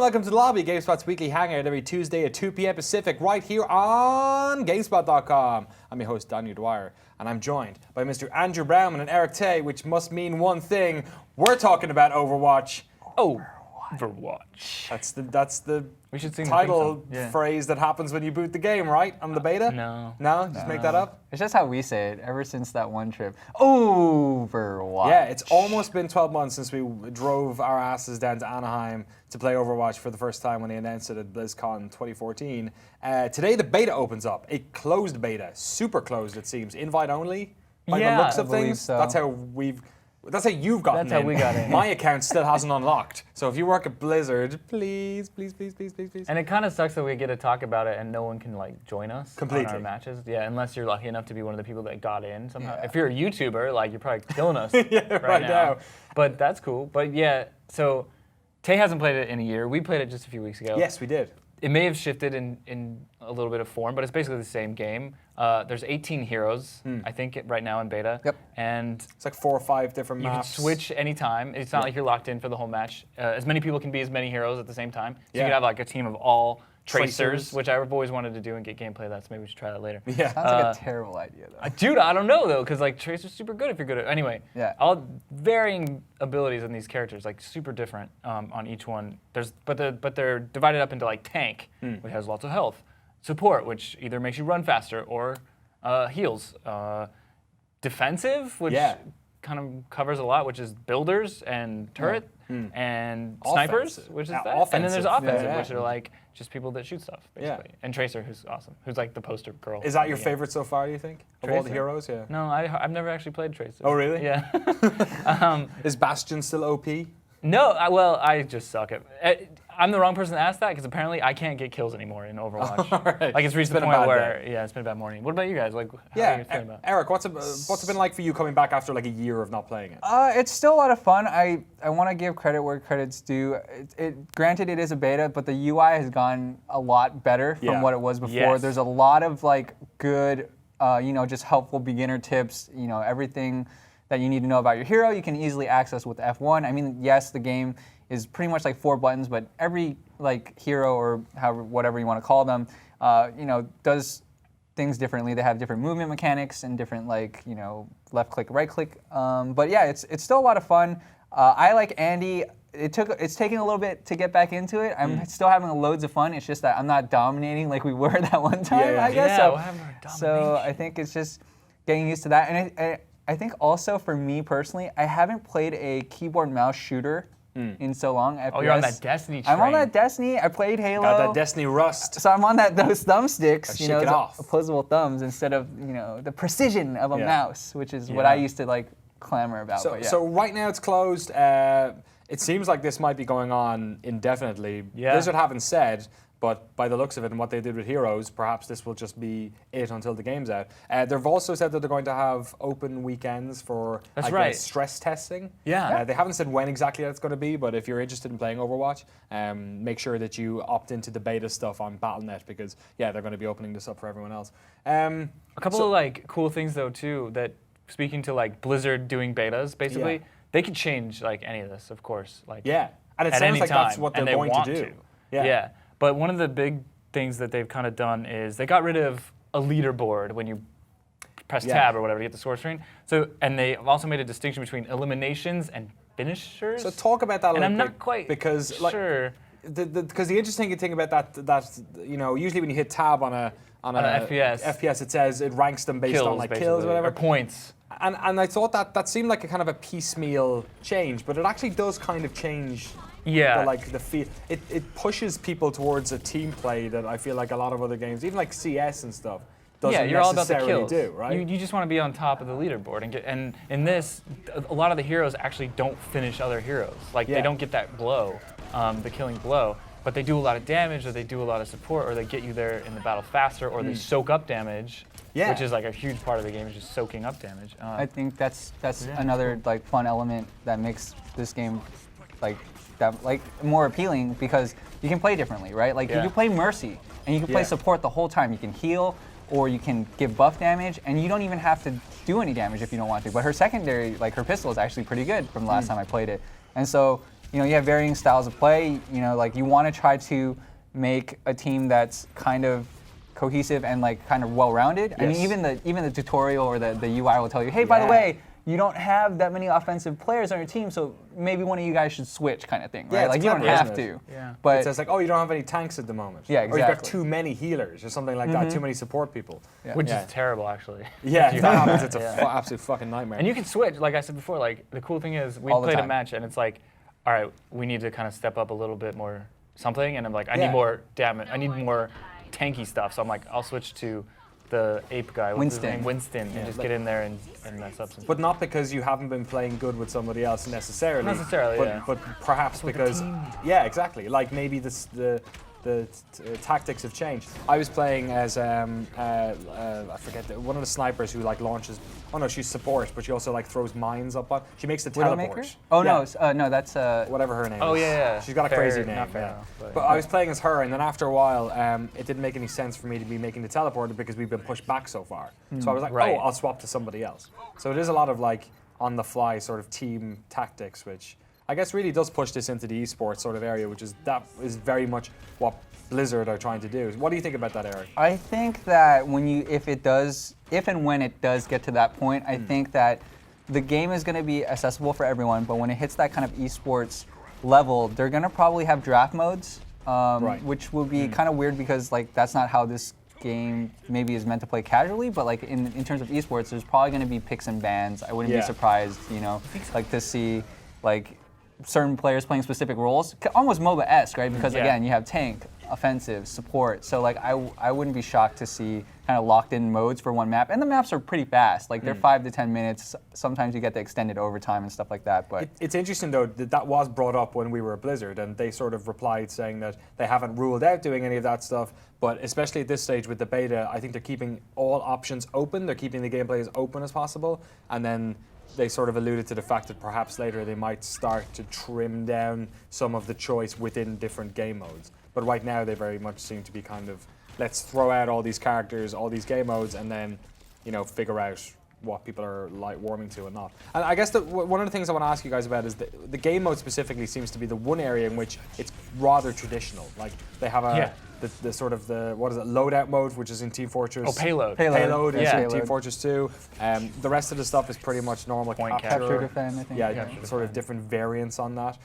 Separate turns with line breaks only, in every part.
welcome to the lobby, GameSpot's weekly hangout every Tuesday at 2 p.m. Pacific, right here on GameSpot.com. I'm your host, Daniel Dwyer, and I'm joined by Mr. Andrew Brown and Eric Tay, which must mean one thing. We're talking about Overwatch.
Overwatch.
That's the
we should sing
title phrase that happens when you boot the game, right? On the beta?
No.
No? Just make that up?
It's just how we say it ever since that one trip. Overwatch.
Yeah, it's almost been 12 months since we drove our asses down to Anaheim to play Overwatch for the first time when they announced it at BlizzCon 2014. Today the beta opens up. A closed beta. Super closed, it seems. Invite only, by the looks of things.
So.
That's how you've gotten in.
That's how we got in.
My account still hasn't unlocked. So if you work at Blizzard, please.
And it kind of sucks that we get to talk about it and no one can like join us
Completely.
on our matches. Yeah, unless you're lucky enough to be one of the people that got in somehow.
Yeah.
If you're a YouTuber, like you're probably killing us
right now.
But that's cool. But yeah, so Tay hasn't played it in a year. We played it just a few weeks ago.
Yes, we did.
It may have shifted in a little bit of form, but it's basically the same game. There's 18 heroes, I think, right now in beta.
Yep.
And
It's like 4 or 5 different
you
maps.
can switch anytime. It's not like you're locked in for the whole match. As many people can be as many heroes at the same time. So you can have like a team of all tracers, which I've always wanted to do and get gameplay of that, so maybe we should try that later.
Yeah.
Sounds like a terrible idea, though.
Dude, I don't know though, because like Tracer's super good if you're good at. Anyway, all varying abilities in these characters, like super different on each one. But they're divided up into like tank, which has lots of health, support, which either makes you run faster or heals, defensive, which kind of covers a lot, which is builders and turret. And snipers, which is that. And then there's offensive, which are like just people that shoot stuff, basically. And Tracer, who's awesome, who's like the poster girl.
Is that your favorite so far, you think? Of all the heroes, yeah.
No, I've never actually played Tracer.
Oh, really?
Yeah.
Is Bastion still OP?
No, I just suck at. I'm the wrong person to ask that because apparently I can't get kills anymore in Overwatch.
Right.
Like it's reached the point where it's been a bad morning. What about you guys? Like, how are you feeling about it?
Eric, what's it been like for you coming back after like a year of not playing it?
It's still a lot of fun. I want to give credit where credit's due. Granted, it is a beta, but the UI has gone a lot better from what it was before.
Yes.
There's a lot of like good, just helpful beginner tips. Everything that you need to know about your hero, you can easily access with F1. I mean, yes, the game is pretty much like 4 buttons, but every like hero or whatever you want to call them, does things differently. They have different movement mechanics and different like left click, right click. But yeah, it's still a lot of fun. I like Andy. It's taking a little bit to get back into it. I'm still having loads of fun. It's just that I'm not dominating like we were that one time. I guess. So I think it's just getting used to that. And I think also for me personally, I haven't played a keyboard mouse shooter in so long. FPS.
Oh, you're on that Destiny train.
I'm on that Destiny. I played Halo.
Got that Destiny rust.
So I'm on those thumbsticks,
shake it off.
opposable thumbs instead of the precision of a mouse, which is what I used to like clamor about.
So right now it's closed. It seems like this might be going on indefinitely.
Yeah.
Blizzard haven't said, but by the looks of it and what they did with Heroes, perhaps this will just be it until the game's out. They've also said that they're going to have open weekends for stress testing.
Yeah.
They haven't said when exactly that's going to be, but if you're interested in playing Overwatch, make sure that you opt into the beta stuff on Battle.net because, they're going to be opening this up for everyone else.
A couple of like cool things though too that speaking to like Blizzard doing betas, basically, they could change like any of this, of course. Like
and it sounds like that's what they're going to do.
Yeah. But one of the big things that they've kind of done is they got rid of a leaderboard when you press tab or whatever to get the score screen. So, and they also made a distinction between eliminations and finishers.
So talk about that a little bit.
And I'm not quite sure.
Because the interesting thing about that usually when you hit tab on a FPS, it says it ranks them based on like kills or whatever.
Or points.
And I thought that seemed like a kind of a piecemeal change, but it actually does kind of change. The feel. It pushes people towards a team play that I feel like a lot of other games, even like CS and stuff, doesn't
you're all about the
necessarily
kills.
do, right?
You just want to be on top of the leaderboard and in this, a lot of the heroes actually don't finish other heroes. Like they don't get that blow, the killing blow, but they do a lot of damage, or they do a lot of support, or they get you there in the battle faster, or they soak up damage. Which is like a huge part of the game, is just soaking up damage.
I think that's another like fun element that makes this game more appealing because you can play differently, right? Like you can play Mercy and you can play support the whole time. You can heal or you can give buff damage, and you don't even have to do any damage if you don't want to. But her secondary, like her pistol, is actually pretty good from the last time I played it. And so you have varying styles of play. Like you want to try to make a team that's kind of cohesive and like kind of well-rounded. I mean, even the tutorial or the UI will tell you, hey, by the way, you don't have that many offensive players on your team, so maybe one of you guys should switch, kind of thing, right?
Yeah,
like you don't have to.
Yeah.
But
it says like, oh, you don't have any tanks at the moment.
Yeah,
Or you've got
exactly.
too many healers or something like that. Too many support people.
Which is terrible, actually.
Yeah, if that happens, it's an absolute fucking nightmare.
And you can switch, like I said before. Like the cool thing is, we
All the
played a
time.
match, and it's like, all right, we need to kind of step up a little bit more something, and I'm like, I need more damage. I need more tanky stuff. So I'm like, I'll switch to the ape guy, Winston, and just get in there and mess up some.
But not because you haven't been playing good with somebody else necessarily.
Not necessarily,
but perhaps because, exactly. Like maybe the tactics have changed. I was playing as I forget one of the snipers who like launches. Oh no, she's support, but she also like throws mines up on. She makes the teleport.
Widowmaker? Oh no, that's
whatever her name
Oh
is.
yeah.
She's got a crazy name. But I was playing as her, and then after a while, it didn't make any sense for me to be making the teleporter because we've been pushed back so far. So I was like, oh, I'll swap to somebody else. So it is a lot of like on the fly sort of team tactics, which I guess really does push this into the esports sort of area, which is very much what Blizzard are trying to do. What do you think about that, Eric?
I think that if and when it does get to that point, I think that the game is going to be accessible for everyone, but when it hits that kind of esports level, they're going to probably have draft modes, which will be kind of weird because like that's not how this game maybe is meant to play casually, but like in terms of esports, there's probably going to be picks and bans. I wouldn't be surprised, like to see like certain players playing specific roles, almost MOBA-esque, right? Because again, you have tank, offensive, support. So like I wouldn't be shocked to see kind of locked in modes for one map. And the maps are pretty fast. Like they're 5 to 10 minutes. Sometimes you get the extended overtime and stuff like that. But
it's interesting though that was brought up when we were at Blizzard, and they sort of replied saying that they haven't ruled out doing any of that stuff. But especially at this stage with the beta, I think they're keeping all options open. They're keeping the gameplay as open as possible. And then they sort of alluded to the fact that perhaps later they might start to trim down some of the choice within different game modes. But right now they very much seem to be kind of, let's throw out all these characters, all these game modes, and then, figure out what people are like warming to and not. And I guess one of the things I want to ask you guys about is the game mode specifically seems to be the one area in which it's rather traditional. Like they have the sort of loadout mode, which is in Team Fortress.
Oh, payload.
Payload is in Team Fortress 2. The rest of the stuff is pretty much normal
capture defend, I think.
Yeah, sort of different variants on that.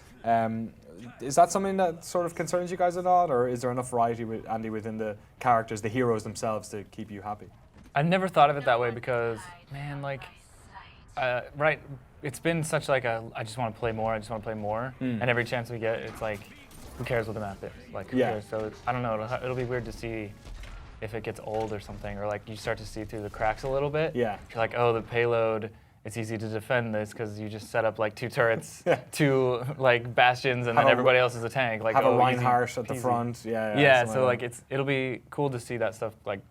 Is that something that sort of concerns you guys a lot, or is there enough variety, Andy, within the characters, the heroes themselves, to keep you happy?
I never thought of it that way because, man, like, it's been such like I just want to play more, and every chance we get, it's like, who cares what the map is? Like, who cares? So I don't know, it'll be weird to see if it gets old or something, or like you start to see through the cracks a little bit.
Yeah.
You're like, oh, the payload, it's easy to defend this because you just set up like 2 turrets, 2 like bastions, and then everybody else is a tank. Like,
have a Reinhardt at the front.
Yeah, so like it'll be cool to see that stuff like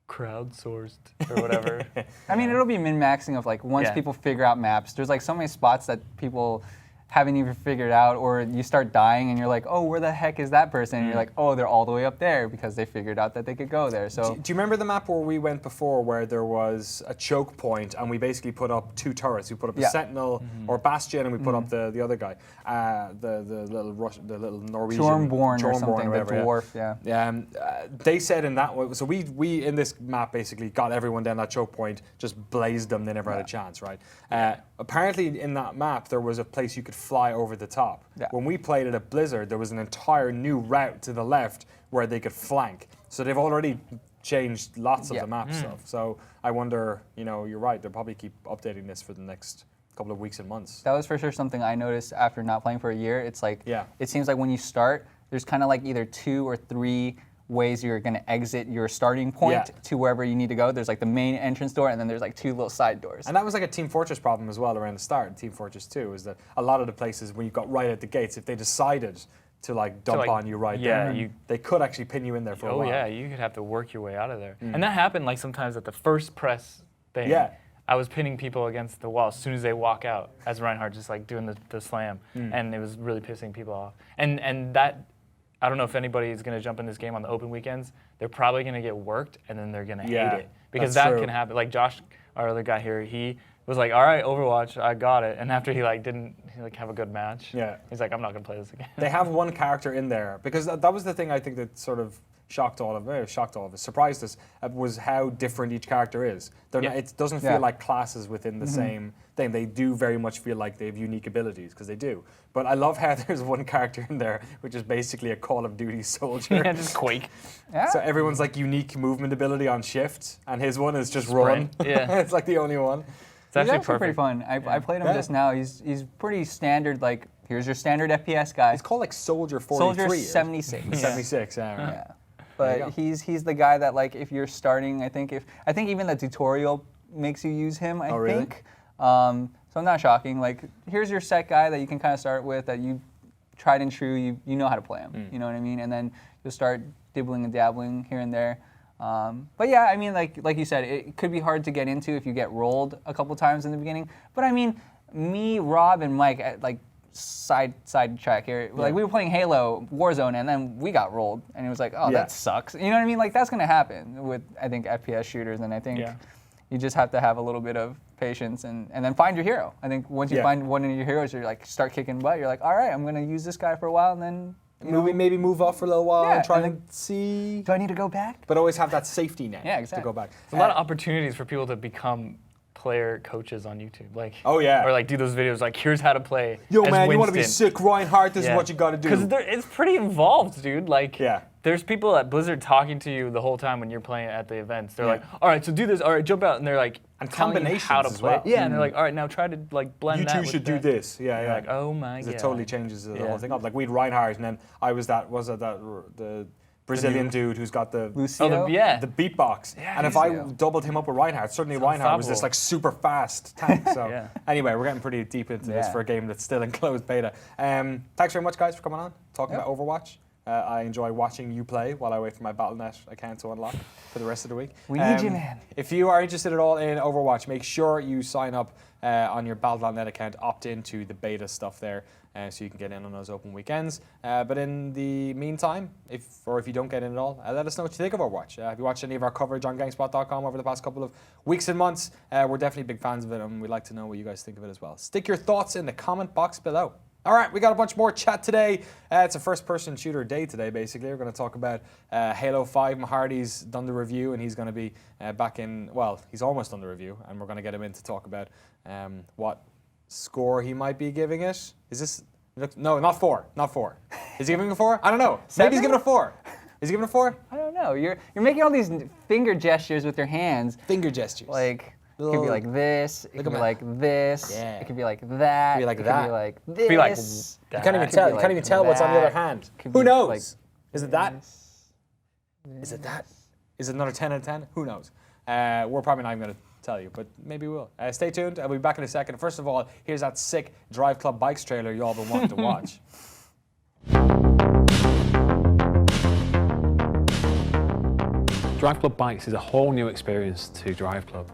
crowdsourced or whatever.
I mean, it'll be min-maxing of like once people figure out maps. There's like so many spots that people haven't even figured out, or you start dying and you're like, oh, where the heck is that person? And you're like, oh, they're all the way up there because they figured out that they could go there. So
do you remember the map where we went before, where there was a choke point and we basically put up 2 turrets? We put up a Sentinel or Bastion, and we put up the other guy, the little Norwegian
Stormborn or something,
whatever,
the dwarf.
They said in that way. So we in this map basically got everyone down that choke point, just blazed them. They never had a chance, right? Apparently in that map there was a place you could fly over the top. When we played it at Blizzard, there was an entire new route to the left where they could flank. So they've already changed lots of the map stuff. So I wonder, you're right, they'll probably keep updating this for the next couple of weeks and months.
That was for sure something I noticed after not playing for a year. It's like, it seems like when you start, there's kind of like either 2 or 3 ways you're going to exit your starting point to wherever you need to go. There's like the main entrance door, and then there's like 2 little side doors.
And that was like a Team Fortress problem as well around the start in Team Fortress 2, is that a lot of the places when you got right at the gates, if they decided to like dump on you there, they could actually pin you in there for a while.
Oh yeah, you could have to work your way out of there. And that happened like sometimes at the first press thing. I was pinning people against the wall as soon as they walk out as Reinhardt, just like doing the slam. And it was really pissing people off. And that I don't know if anybody is going to jump in this game on the open weekends. They're probably going to get worked, and then they're going to hate it. Because that can happen. Like Josh, our other guy here, he was like, all right, Overwatch, I got it. And after he dididn't have a good match, he's like, I'm not going to play this again.
They have one character in there, because that was the thing I think that sort of surprised us, was how different each character is. It doesn't feel like classes within the same thing. They do very much feel like they have unique abilities, because they do. But I love how there's one character in there which is basically a Call of Duty soldier.
Yeah, just Quake.
Yeah.
So everyone's like unique movement ability on shift, and his one is just run.
Yeah.
It's like the only one.
He's actually pretty fun. I played him just now. He's pretty standard, like, here's your standard FPS guy.
It's called like Soldier 43.
Soldier 76.
76, yeah.
Yeah. But he's the guy that, like, if you're starting, I think even the tutorial makes you use him, I think. So not shocking. Like, here's your set guy that you can kind of start with, that you tried and true, you know how to play him. You know what I mean? And then you'll start dibbling and dabbling here and there. But yeah, I mean, like you said, it could be hard to get into if you get rolled a couple times in the beginning. But I mean, me, Rob, and Mike, side track here. Like, we were playing Halo Warzone, and then we got rolled, and it was like, oh, that sucks. You know what I mean? Like, that's gonna happen with, I think, FPS shooters, and I think you just have to have a little bit of patience and then find your hero. I think once you find one of your heroes, you're like, start kicking butt. You're like, all right, I'm gonna use this guy for a while, and then
maybe move off for a little while and try and see.
Do I need to go back?
But always have that safety net to go back.
There's a lot of opportunities for people to become player coaches on YouTube, like
or
like do those videos like, here's how to play.
Yo, man,
Winston.
you want to be sick, Reinhardt? This is what you got to do.
Because it's pretty involved, dude. Like, there's people at Blizzard talking to you the whole time when you're playing at the events. They're like, all right, so do this. All right, jump out, and they're like,
and
telling you how to play.
Well.
Yeah, and they're like, all right, now try to like blend
you
that.
You two should do this. Yeah, yeah.
Like, oh my god.
It totally changes the whole thing up. Like, we had Reinhardt, and then I was the Brazilian dude who's got the the beatbox.
Yeah,
and if I doubled him up with Reinhardt, suddenly Reinhardt was this like super fast tank. So anyway, we're getting pretty deep into this for a game that's still in closed beta. Thanks very much, guys, for coming on, talking about Overwatch. I enjoy watching you play while I wait for my Battle.net account to unlock for the rest of the week.
We need you, man.
If you are interested at all in Overwatch, make sure you sign up on your Battle.net account, opt into the beta stuff there, so you can get in on those open weekends. But in the meantime, if you don't get in at all, let us know what you think of Overwatch. If you watched any of our coverage on GameSpot.com over the past couple of weeks and months, we're definitely big fans of it, and we'd like to know what you guys think of it as well. Stick your thoughts in the comment box below. All right, we got a bunch more chat today. It's a first-person shooter day today, basically. We're going to talk about Halo 5. Mahardy's done the review, and he's going to be back in, well, he's almost done the review, and we're going to get him in to talk about what score he might be giving it. Is this, no, not 4, not 4. Is he giving it a 4? I don't know.
7?
Maybe he's giving it a 4. Is he giving it a 4?
I don't know. You're making all these finger gestures with your hands.
Finger gestures.
Like... It could be like this. It could be like this.
Yeah.
It could be like that.
It could be like that.
Could be like this.
Be like
you can't even tell. You can't even tell what's on the other hand. Who knows? Like, is it that? Is it that? Is it another 10 out of 10? Who knows? We're probably not even going to tell you, but maybe we will. Stay tuned. I'll be back in a second. First of all, here's that sick Driveclub Bikes trailer you all been wanting to watch.
Driveclub Bikes is a whole new experience to Driveclub,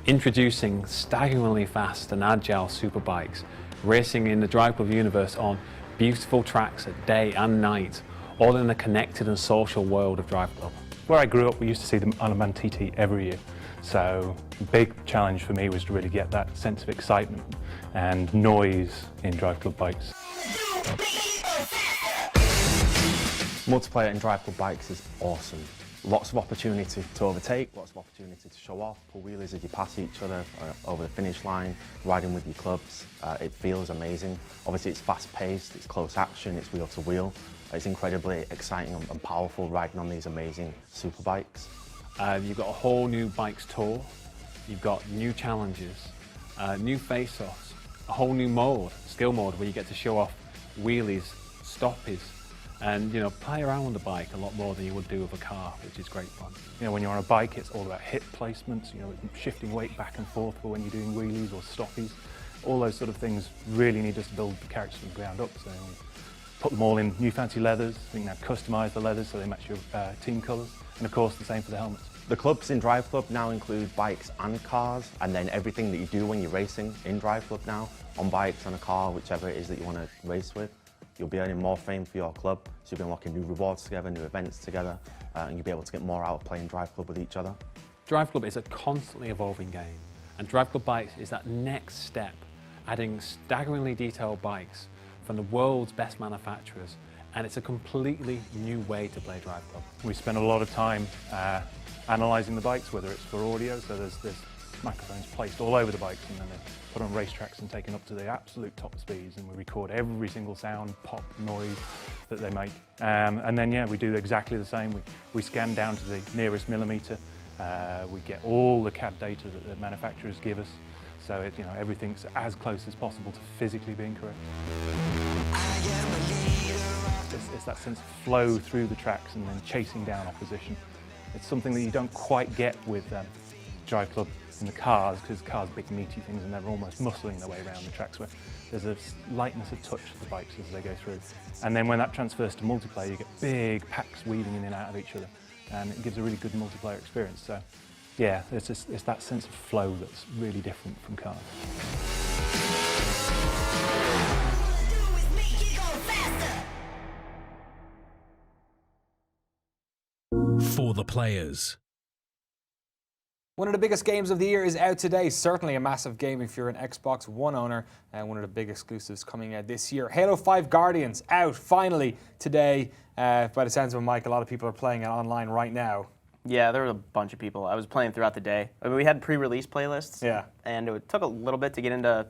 introducing staggeringly fast and agile superbikes, racing in the Driveclub universe on beautiful tracks at day and night, all in the connected and social world of Driveclub.
Where I grew up, we used to see them on a Mantiti every year. So the big challenge for me was to really get that sense of excitement and noise in Driveclub Bikes.
Multiplayer in Driveclub Bikes is awesome. Lots of opportunity to overtake, lots of opportunity to show off, pull wheelies as you pass each other over the finish line, riding with your clubs. It feels amazing. Obviously it's fast paced, it's close action, it's wheel to wheel. It's incredibly exciting and powerful riding on these amazing super bikes.
You've got a whole new bikes tour, you've got new challenges, new face-offs, a whole new mode, skill mode, where you get to show off wheelies, stoppies, and play around on the bike a lot more than you would do with a car, which is great fun.
When you're on a bike, it's all about hip placements, shifting weight back and forth for when you're doing wheelies or stoppies. All those sort of things really need us to build the characters from the ground up. So put them all in new fancy leathers. We can now customise the leathers so they match your team colours, and of course the same for the helmets.
The clubs in Driveclub now include bikes and cars, and then everything that you do when you're racing in Driveclub now, on bikes, on a car, whichever it is that you want to race with. You'll be earning more fame for your club, so you'll be unlocking new rewards together, new events together, and you'll be able to get more out of playing Driveclub with each other.
Driveclub is a constantly evolving game, and Driveclub Bikes is that next step, adding staggeringly detailed bikes from the world's best manufacturers, and it's a completely new way to play Driveclub.
We spend a lot of time analysing the bikes, whether it's for audio, so there's microphones placed all over the bikes, and then they're put on racetracks and taken up to the absolute top speeds, and we record every single sound, pop, noise that they make. And then, yeah, we do exactly the same. We scan down to the nearest millimetre. We get all the CAD data that the manufacturers give us, so everything's as close as possible to physically being correct. It's that sense of flow through the tracks and then chasing down opposition. It's something that you don't quite get with Driveclub in the cars, because cars are big meaty things and they're almost muscling their way around the tracks, where there's a lightness of touch to the bikes as they go through. And then when that transfers to multiplayer, you get big packs weaving in and out of each other, and it gives a really good multiplayer experience. So yeah, it's that sense of flow that's really different from cars.
For the players.
One of the biggest games of the year is out today. Certainly a massive game if you're an Xbox One owner, and one of the big exclusives coming out this year. Halo 5 Guardians out finally today. By the sounds of it, Mike, a lot of people are playing it online right now.
Yeah, there were a bunch of people. I was playing throughout the day. I mean, we had pre-release playlists.
Yeah.
And it took a little bit to get into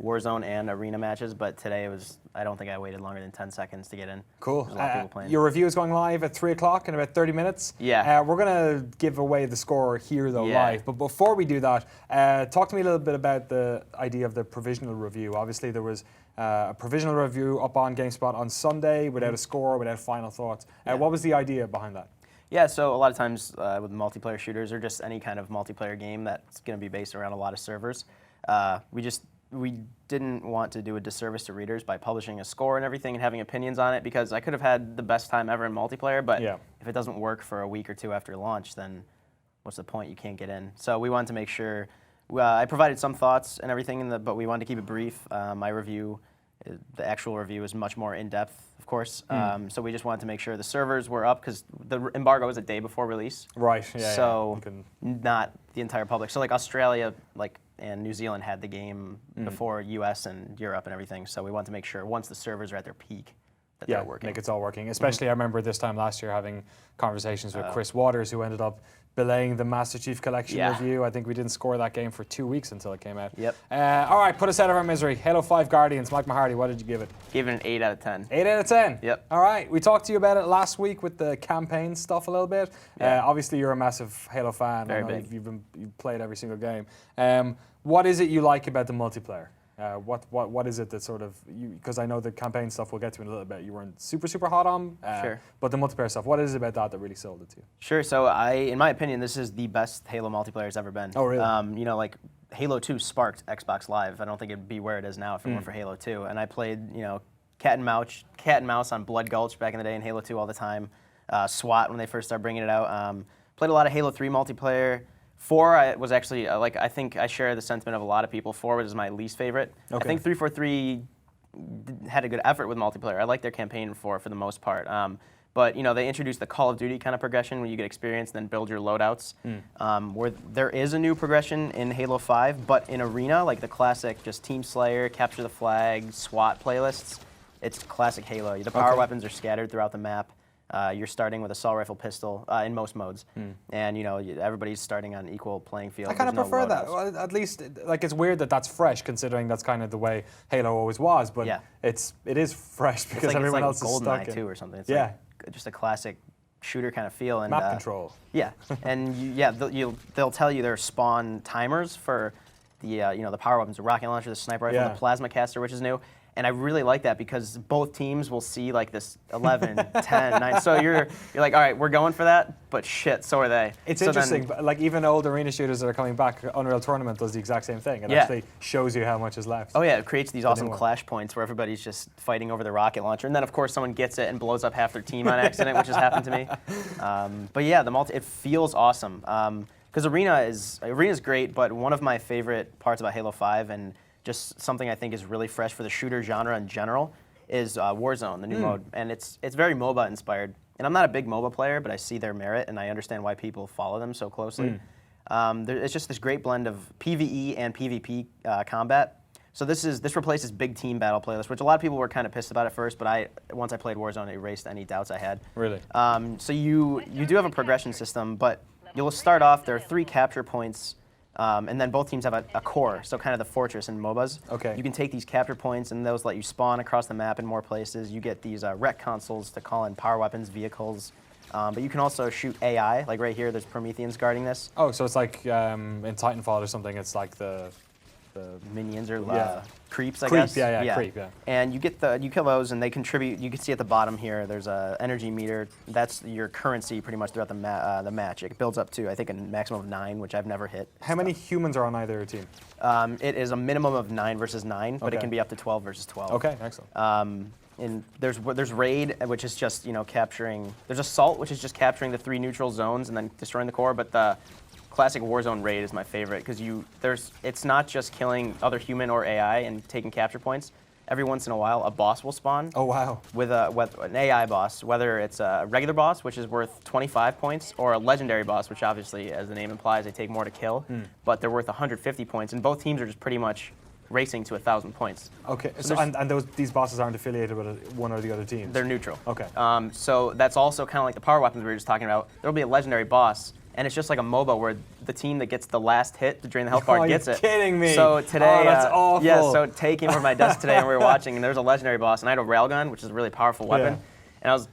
Warzone and arena matches, but today I don't think I waited longer than 10 seconds to get in.
Cool.
There's a lot of people playing.
Your review is going live at 3 o'clock in about 30 minutes.
Yeah.
We're going to give away the score here, though,
Yeah.
live. But before we do that, talk to me a little bit about the idea of the provisional review. Obviously, there was a provisional review up on GameSpot on Sunday without a score, without final thoughts. What was the idea behind that?
Yeah, so a lot of times with multiplayer shooters or just any kind of multiplayer game that's going to be based around a lot of servers, we didn't want to do a disservice to readers by publishing a score and everything and having opinions on it, because I could have had the best time ever in multiplayer, but if it doesn't work for a week or two after launch, then what's the point? You can't get in. So we wanted to make sure, I provided some thoughts and everything, but we wanted to keep it brief. My review, the actual review is much more in-depth, of course. So we just wanted to make sure the servers were up, because the embargo was a day before release.
Right, yeah.
So not the entire public. So like Australia, and New Zealand had the game before US and Europe and everything, so we want to make sure once the servers are at their peak that they're working.
Make it's all working. Especially I remember this time last year having conversations with Chris Waters, who ended up belaying the Master Chief Collection review. I think we didn't score that game for 2 weeks until it came out.
Yep.
All right, put us out of our misery. Halo 5 Guardians. Mike Mahardy, what did you give it?
Gave it an 8 out of 10.
8 out of 10?
Yep.
All right, we talked to you about it last week with the campaign stuff a little bit. Obviously, you're a massive Halo fan.
Very big.
You've played every single game. What is it you like about the multiplayer? What is it that sort of, because I know the campaign stuff we'll get to in a little bit, you weren't super hot on,
Sure.
But the multiplayer stuff, what is it about that really sold it to you?
Sure, so in my opinion, this is the best Halo multiplayer has ever been.
Oh, really?
Halo 2 sparked Xbox Live. I don't think it'd be where it is now if it weren't for Halo 2. And I played, cat and mouse on Blood Gulch back in the day in Halo 2 all the time. SWAT when they first started bringing it out. Played a lot of Halo 3 multiplayer. 4 was actually, I think I share the sentiment of a lot of people. 4 was my least favorite.
Okay.
I think 343 had a good effort with multiplayer. I like their campaign for the most part. But they introduced the Call of Duty kind of progression where you get experience and then build your loadouts. Where there is a new progression in Halo 5, but in Arena, like the classic just Team Slayer, Capture the Flag, SWAT playlists, it's classic Halo. The power weapons are scattered throughout the map. You're starting with assault rifle pistol in most modes, and everybody's starting on equal playing field.
I kind of prefer that. Well, at least, it's weird that that's fresh, considering that's kind of the way Halo always was. But it is fresh because everyone else is stuck in.
It's like GoldenEye 2 or something. It's like just a classic shooter kind of feel. And
map control.
Yeah, and they'll tell you their spawn timers for the power weapons, the rocket launcher, the sniper rifle, the plasma caster, which is new. And I really like that because both teams will see like this 11, 10, 9. So you're like, all right, we're going for that, but shit, so are they.
It's
so
interesting, like even old arena shooters that are coming back, Unreal Tournament does the exact same thing. It actually shows you how much is left.
Oh yeah, it creates these awesome clash points where everybody's just fighting over the rocket launcher. And then of course someone gets it and blows up half their team on accident, which has happened to me. But yeah, it feels awesome. Because Arena is great, but one of my favorite parts about Halo 5 and just something I think is really fresh for the shooter genre in general is Warzone, the new mode, and it's very MOBA inspired. And I'm not a big MOBA player, but I see their merit, and I understand why people follow them so closely. It's just this great blend of PvE and PvP combat. So this replaces big team battle playlists, which a lot of people were kind of pissed about at first, but once I played Warzone, it erased any doubts I had.
Really?
So you do have a progression system, but you'll start off, there are 3 capture points, and then both teams have a core, so kind of the fortress in MOBAs.
Okay.
You can take these capture points, and those let you spawn across the map in more places. You get these rec consoles to call in power weapons, vehicles, but you can also shoot AI, like right here, there's Prometheans guarding this.
Oh, so it's like in Titanfall or something, it's like the
Minions or
Yeah.
creeps, I
Creep,
guess.
yeah, creep, yeah.
And you kill those, and they contribute. You can see at the bottom here, there's a energy meter. That's your currency pretty much throughout the match. It builds up to, I think, a maximum of 9, which I've never hit.
How many humans are on either team?
It is a minimum of 9 versus 9, but it
Okay.
can be up to 12 versus 12.
Okay, excellent.
And there's raid, which is just capturing. There's assault, which is just capturing the 3 neutral zones and then destroying the core. But the classic Warzone raid is my favorite because it's not just killing other human or AI and taking capture points. Every once in a while, a boss will spawn.
Oh, wow.
With an AI boss, whether it's a regular boss, which is worth 25 points, or a legendary boss, which obviously, as the name implies, they take more to kill, but they're worth 150 points, and both teams are just pretty much racing to 1,000 points.
Okay, so these bosses aren't affiliated with one or the other teams?
They're neutral.
Okay.
So that's also kind of like the power weapons we were just talking about. There'll be a legendary boss, and it's just like a MOBA where the team that gets the last hit to drain the health bar gets it.
You're kidding me.
So today,
Oh, that's awful.
Yeah, so Tay came over my desk today and we were watching, and there was a legendary boss, and I had a railgun, which is a really powerful weapon, and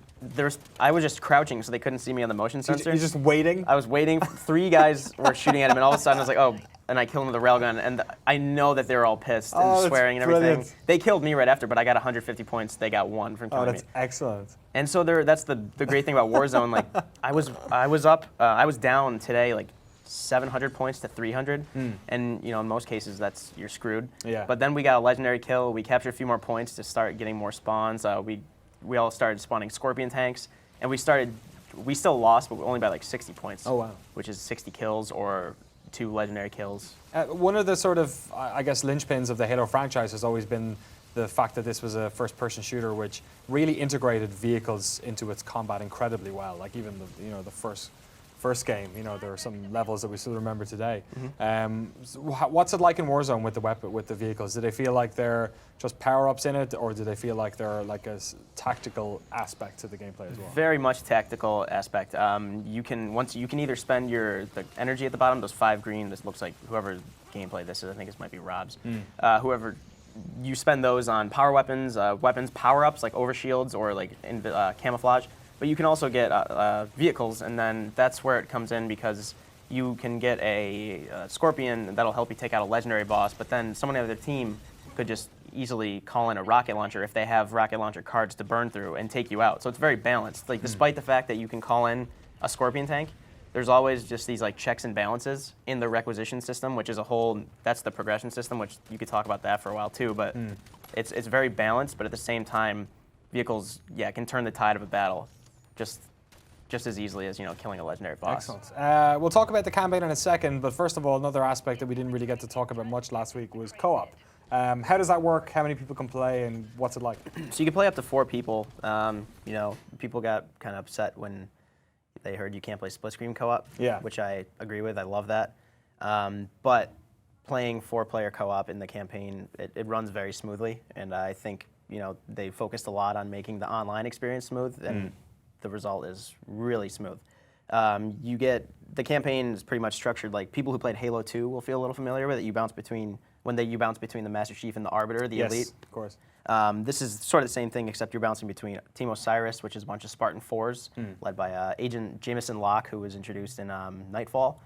I was just crouching so they couldn't see me on the motion sensor.
You're just waiting?
I was waiting. 3 guys were shooting at him, and all of a sudden I was like, oh, and I killed him with a railgun, and I know that they were all pissed and
that's
swearing and everything.
brilliant.
They killed me right after, but I got 150 points. They got 1 from killing
Oh,
me.
that's excellent.
And so that's the great thing about Warzone. Like I was down today like 700 points to 300, and in most cases you're screwed.
Yeah.
But then we got a legendary kill. We captured a few more points to start getting more spawns. We all started spawning scorpion tanks, and we still lost, but only by like 60 points.
Oh, wow.
Which is 60 kills or 2 legendary kills.
One of the sort of, I guess, linchpins of the Halo franchise has always been the fact that this was a first-person shooter which really integrated vehicles into its combat incredibly well. Like even the first game, there are some levels that we still remember today. So what's it like in Warzone with the vehicles? Do they feel like they're just power-ups in it, or do they feel like they're like a tactical aspect to the gameplay as well?
Very much tactical aspect. You can either spend the energy at the bottom, those 5 green. This looks like whoever gameplay this is. I think this might be Rob's. Whoever. You spend those on power weapons, power-ups like overshields or like camouflage. But you can also get vehicles, and then that's where it comes in because you can get a Scorpion that'll help you take out a legendary boss, but then someone on their team could just easily call in a rocket launcher if they have rocket launcher cards to burn through and take you out. So it's very balanced. Like despite the fact that you can call in a Scorpion tank, there's always just these like checks and balances in the requisition system, which is that's the progression system, which you could talk about that for a while too, but it's very balanced, but at the same time, vehicles, can turn the tide of a battle just as easily as killing a legendary boss.
Excellent. We'll talk about the campaign in a second, but first of all, another aspect that we didn't really get to talk about much last week was co-op. How does that work? How many people can play, and what's it like?
So you can play up to 4 people. People got kind of upset when they heard you can't play split screen co-op, which I agree with. I love that. But playing 4-player co-op in the campaign, it runs very smoothly, and I think they focused a lot on making the online experience smooth, and the result is really smooth. The campaign is pretty much structured like people who played Halo 2 will feel a little familiar with it. You bounce between the Master Chief and the Arbiter, the Elite.
Yes, of course.
This is sort of the same thing, except you're bouncing between Team Osiris, which is a bunch of Spartan 4s, led by Agent Jameson Locke, who was introduced in Nightfall.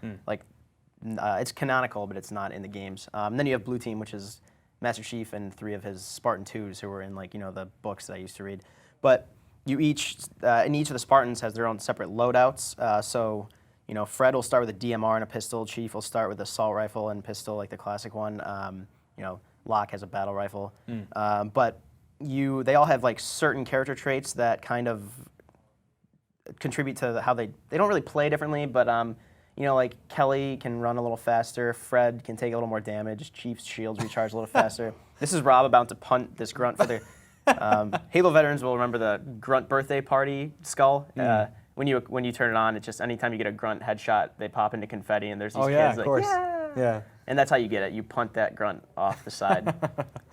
It's canonical, but it's not in the games. Then you have Blue Team, which is Master Chief and 3 of his Spartan 2s, who were in the books that I used to read. But in each of the Spartans has their own separate loadouts. Fred will start with a DMR and a pistol. Chief will start with assault rifle and pistol, like the classic one. Locke has a battle rifle. But they all have like certain character traits that kind of contribute to how they don't really play differently, but like Kelly can run a little faster, Fred can take a little more damage, Chief's shields recharge a little faster. This is Rob about to punt this grunt for the Halo veterans will remember the grunt birthday party skull. When you turn it on, it's just anytime you get a grunt headshot, they pop into confetti, and there's these kids
of course. Yeah.
and that's how you get it. You punt that grunt off the side.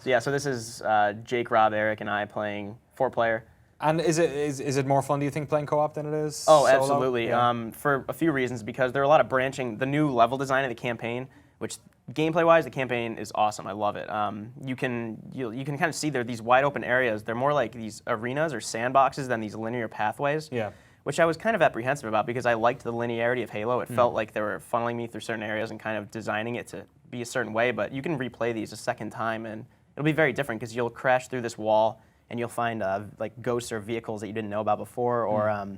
So this is Jake, Rob, Eric, and I playing 4-player.
And is it more fun, do you think, playing co-op than it is
Oh,
solo?
absolutely.
Yeah.
For a few reasons, because there are a lot of branching. The new level design of the campaign, which gameplay-wise, the campaign is awesome. I love it. You can kind of see there are these wide open areas. They're more like these arenas or sandboxes than these linear pathways.
Yeah.
Which I was kind of apprehensive about because I liked the linearity of Halo. It felt like they were funneling me through certain areas and kind of designing it to be a certain way. But you can replay these a second time, and it'll be very different because you'll crash through this wall and you'll find like ghosts or vehicles that you didn't know about before. Or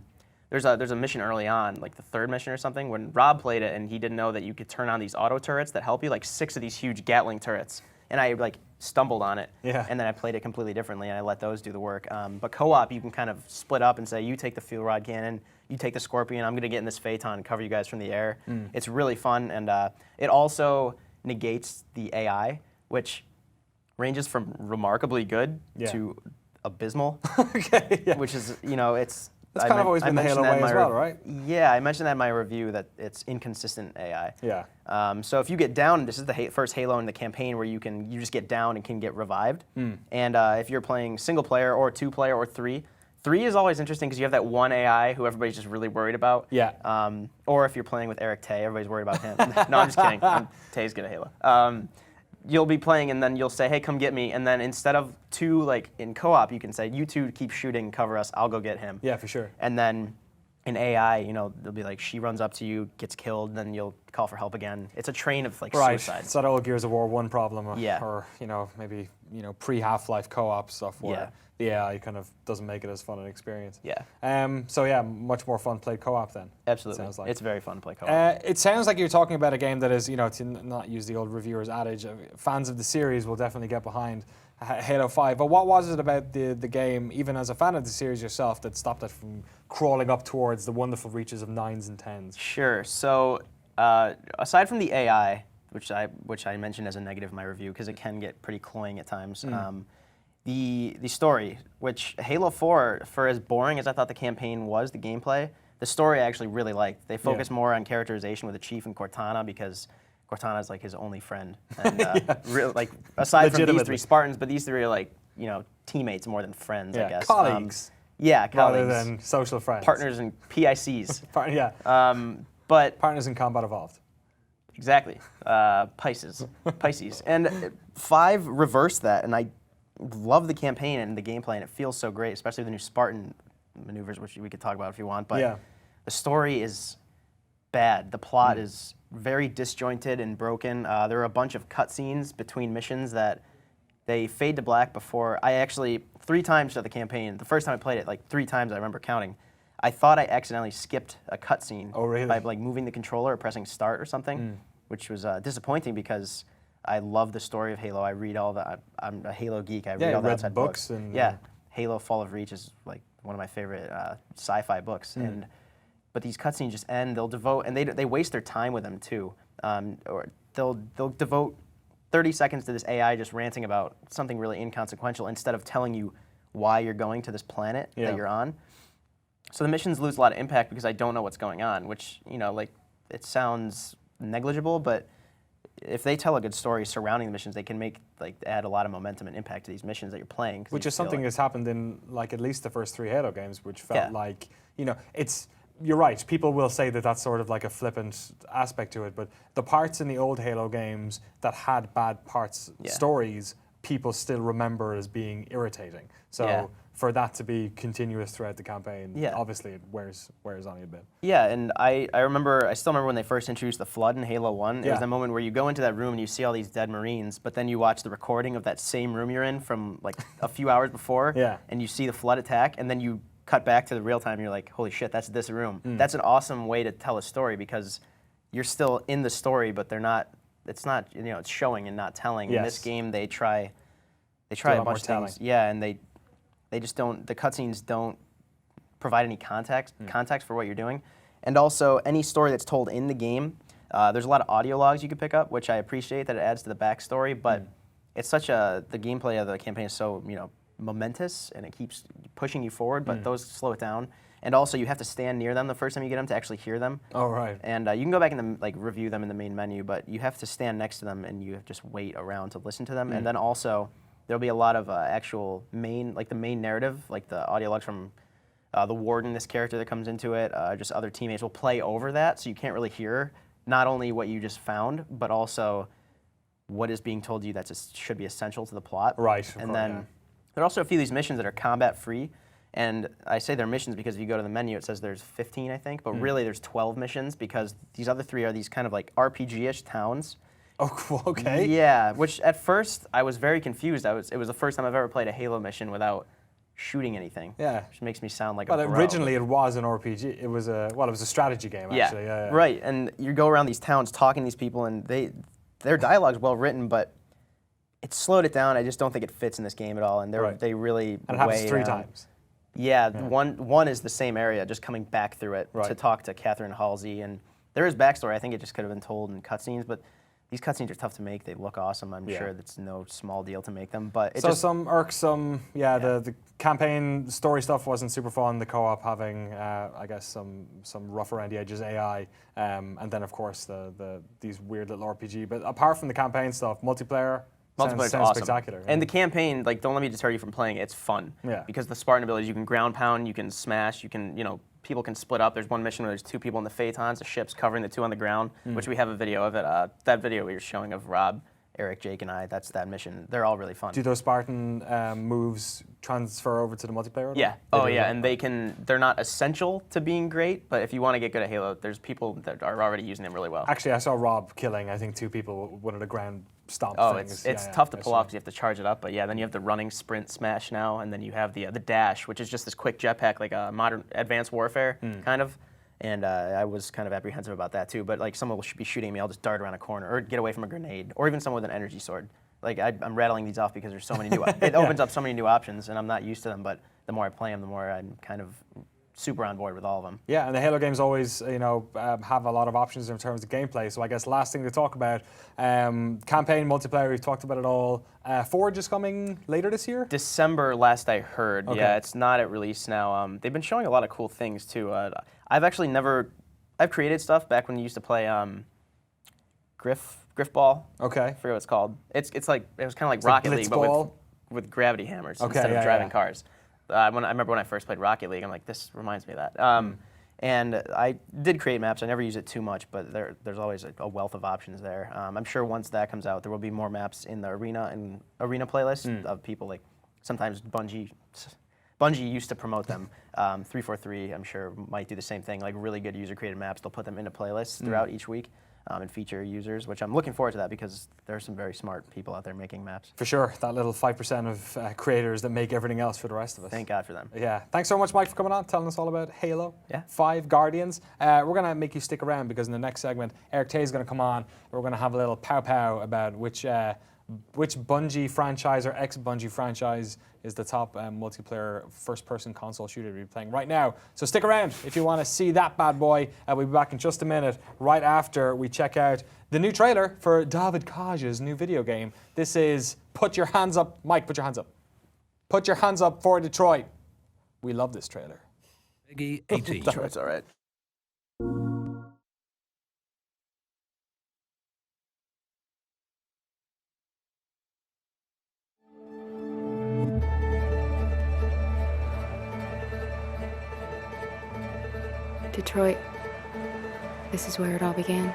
there's a mission early on, like the 3rd mission or something, when Rob played it and he didn't know that you could turn on these auto turrets that help you, like 6 of these huge Gatling turrets. And I like stumbled on it, and then I played it completely differently, and I let those do the work. But co-op, you can kind of split up and say, you take the fuel rod cannon, you take the Scorpion, I'm going to get in this Phaeton and cover you guys from the air. It's really fun, and it also negates the AI, which ranges from remarkably good to abysmal, which is, it's...
That's kind of always been the Halo way as well, right?
Yeah, I mentioned that in my review, that it's inconsistent AI.
Yeah.
So if you get down, this is the first Halo in the campaign where you just get down and can get revived. And if you're playing single player or 2-player or 3 is always interesting because you have that one AI who everybody's just really worried about.
Yeah.
Or if you're playing with Eric Tay, everybody's worried about him. No, I'm just kidding. Tay's good at Halo. You'll be playing and then you'll say, hey, come get me. And then instead of 2, like in co-op, you can say, you 2 keep shooting, cover us, I'll go get him.
Yeah, for sure.
And then in AI, they'll be like, she runs up to you, gets killed, and then you'll call for help again. It's a train of like suicide.
It's that old Gears of War 1 problem.
Yeah.
Or, maybe, pre-Half-Life co-op stuff where the AI kind of doesn't make it as fun an experience.
Yeah.
So yeah, much more fun played co-op then.
Absolutely.
Sounds like.
It's very fun to play co-op.
It sounds like you're talking about a game that is, to not use the old reviewer's adage, fans of the series will definitely get behind Halo 5. But what was it about the game, even as a fan of the series yourself, that stopped it from crawling up towards the wonderful reaches of 9s and 10s?
Sure. So aside from the AI, which I mentioned as a negative in my review because it can get pretty cloying at times, the story, which Halo 4, for as boring as I thought the campaign was, the gameplay, the story I actually really liked. They focus more on characterization with the Chief and Cortana because Cortana's like his only friend. And really, aside from these 3 Spartans, but these 3 are like, teammates more than friends, I guess.
Colleagues.
Colleagues.
Rather than social friends.
Partners and PICs.
But partners in Combat Evolved.
Exactly. Pisces. And 5 reversed that, and I love the campaign and the gameplay, and it feels so great, especially the new Spartan maneuvers, which we could talk about if you want. But the story is bad. The plot is very disjointed and broken. There are a bunch of cutscenes between missions that they fade to black before. I actually, 3 times throughout the campaign, the first time I played it, like 3 times I remember counting, I thought I accidentally skipped a cutscene by like moving the controller or pressing start or something, which was disappointing because I love the story of Halo. I read all the. I'm a Halo geek. I read all the outside books.
And,
Halo: Fall of Reach is like one of my favorite sci-fi books. But these cutscenes just end. They'll devote, and they waste their time with them too. Or they'll devote 30 seconds to this AI just ranting about something really inconsequential instead of telling you why you're going to this planet that you're on. So the missions lose a lot of impact because I don't know what's going on, which it sounds negligible, but if they tell a good story surrounding the missions, they can add a lot of momentum and impact to these missions that you're playing.
Which is something that's happened in at least the first 3 Halo games, which felt like, it's, you're right, people will say that that's sort of like a flippant aspect to it, but the parts in the old Halo games that had bad parts, stories, people still remember as being irritating. So for that to be continuous throughout the campaign, obviously it wears on you a bit.
Yeah, and I still remember when they first introduced the Flood in Halo 1. It was that moment where you go into that room and you see all these dead Marines, but then you watch the recording of that same room you're in from like a few hours before, and you see the Flood attack, and then you cut back to the real time and you're like, holy shit, that's this room. That's an awesome way to tell a story because you're still in the story, but it's not, it's showing and not telling. In this game, they try a bunch of things. Yeah, and they just don't, the cutscenes don't provide any context for what you're doing. And also, any story that's told in the game, there's a lot of audio logs you can pick up, which I appreciate that it adds to the backstory, but it's the gameplay of the campaign is so, momentous and it keeps pushing you forward, but those slow it down. And also, you have to stand near them the first time you get them to actually hear them.
Oh, right.
And you can go back and like review them in the main menu, but you have to stand next to them and you have to just wait around to listen to them. And then also, there'll be a lot of actual the main narrative, like the audio logs from the warden, this character that comes into it, just other teammates will play over that, so you can't really hear not only what you just found, but also what is being told to you that should be essential to the plot.
Right.
And then there are also a few of these missions that are combat-free. And I say they're missions because if you go to the menu, it says there's 15, I think, but really there's 12 missions because these other 3 are these kind of like RPG-ish towns.
Oh, cool. Okay.
Yeah, which at first I was very confused. It was the first time I've ever played a Halo mission without shooting anything.
Yeah.
Which makes me sound like
well,
a bro.
originally it was an RPG. It was a strategy game, actually. Yeah,
right. And you go around these towns talking to these people, and their dialogue's well written, but it slowed it down. I just don't think it fits in this game at all. And they really
and it happens 3 times.
Yeah, one is the same area, just coming back through it to talk to Catherine Halsey. And there is backstory. I think it just could have been told in cutscenes, but these cutscenes are tough to make. They look awesome. I'm sure that's no small deal to make them. But
some irksome, the campaign story stuff wasn't super fun. The co-op having, I guess, some rough around the edges AI, and then of course these weird little RPG. But apart from the campaign stuff, multiplayer.
Multiplayer's
sounds
awesome.
spectacular.
And the campaign, like, don't let me deter you from playing it. It's fun.
Yeah.
Because the Spartan abilities, you can ground pound, you can smash, you can, people can split up. There's one mission where there's 2 people in the Phaetons, the ship's covering the 2 on the ground, which we have a video of it. That video we were showing of Rob, Eric, Jake, and I, that's that mission. They're all really fun.
Do those Spartan moves transfer over to the multiplayer?
Yeah. And they're not essential to being great, but if you want to get good at Halo, there's people that are already using them really well.
Actually, I saw Rob killing, I think, 2 people with one of the ground stomp things.
It's tough to pull off because you have to charge it up, but then you have the running sprint smash now, and then you have the dash, which is just this quick jetpack, like a modern Advanced Warfare, kind of. And I was kind of apprehensive about that too, but like someone will be shooting me, I'll just dart around a corner or get away from a grenade, or even someone with an energy sword. Like I'm rattling these off because there's so many new. It opens up so many new options, and I'm not used to them. But the more I play them, the more I'm kind of super on board with all of them.
Yeah, and the Halo games always, have a lot of options in terms of gameplay. So I guess last thing to talk about, campaign, multiplayer, we've talked about it all. Forge is coming later this year?
December, last I heard.
Okay.
Yeah, it's not at release now. They've been showing a lot of cool things too. I've created stuff back when you used to play Griffball.
Okay.
I forget what it's called. It was kind of like Rocket League, but with gravity hammers instead of driving cars. I remember when I first played Rocket League, I'm like, this reminds me of that. And I did create maps. I never use it too much, but there's always a wealth of options there. I'm sure once that comes out, there will be more maps in the arena playlist of people like sometimes Bungie used to promote them. 343, I'm sure, might do the same thing. Like really good user-created maps, they'll put them into playlists throughout each week. And feature users, which I'm looking forward to that because there are some very smart people out there making maps.
For sure, that little 5% of creators that make everything else for the rest of us.
Thank God for them.
Yeah, thanks so much, Mike, for coming on, telling us all about Halo 5 Guardians. We're going to make you stick around because in the next segment, Eric Tay is going to come on. We're going to have a little pow-pow about which Bungie franchise or ex-Bungie franchise is the top multiplayer first-person console shooter to be playing right now. So stick around if you want to see that bad boy. We'll be back in just a minute, right after we check out the new trailer for David Cage's new video game. This is Put Your Hands Up. Mike, put your hands up. Put your hands up for Detroit. We love this trailer.
Peggy 18.
Detroit's all right.
Detroit. This is where it all began.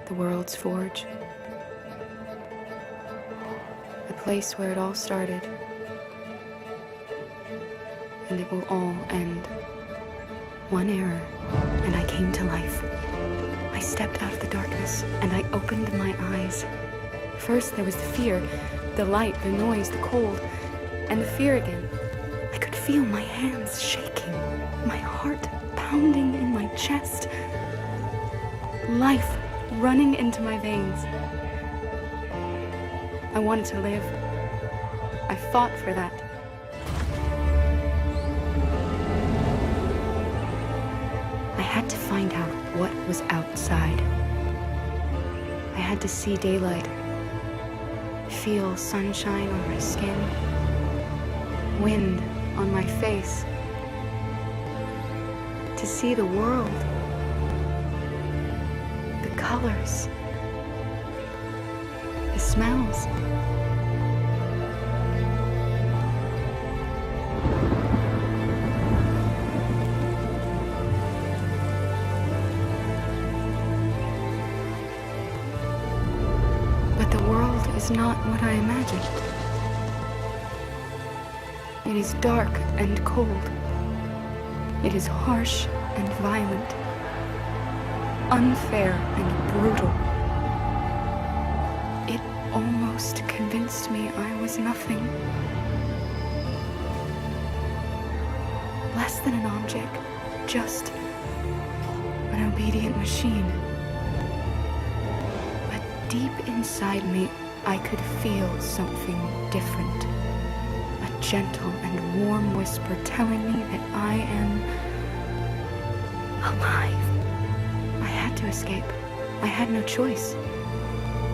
The world's forge. The place where it all started. And it will all end. One error, and I came to life. I stepped out of the darkness, and I opened my eyes. First there was the fear, the light, the noise, the cold, and the fear again. I could feel my hands shaking, my heart pounding in my chest, life running into my veins. I wanted to live. I fought for that. I had to find out what was outside. I had to see daylight, feel sunshine on my skin, wind on my face, to see the world, the colors, the smells. But the world is not what I imagined. It is dark and cold. It is harsh and violent, unfair and brutal. It almost convinced me I was nothing. Less than an object, just an obedient machine. But deep inside me, I could feel something different. A gentle and warm whisper telling me that I am alive. I had to escape. I had no choice.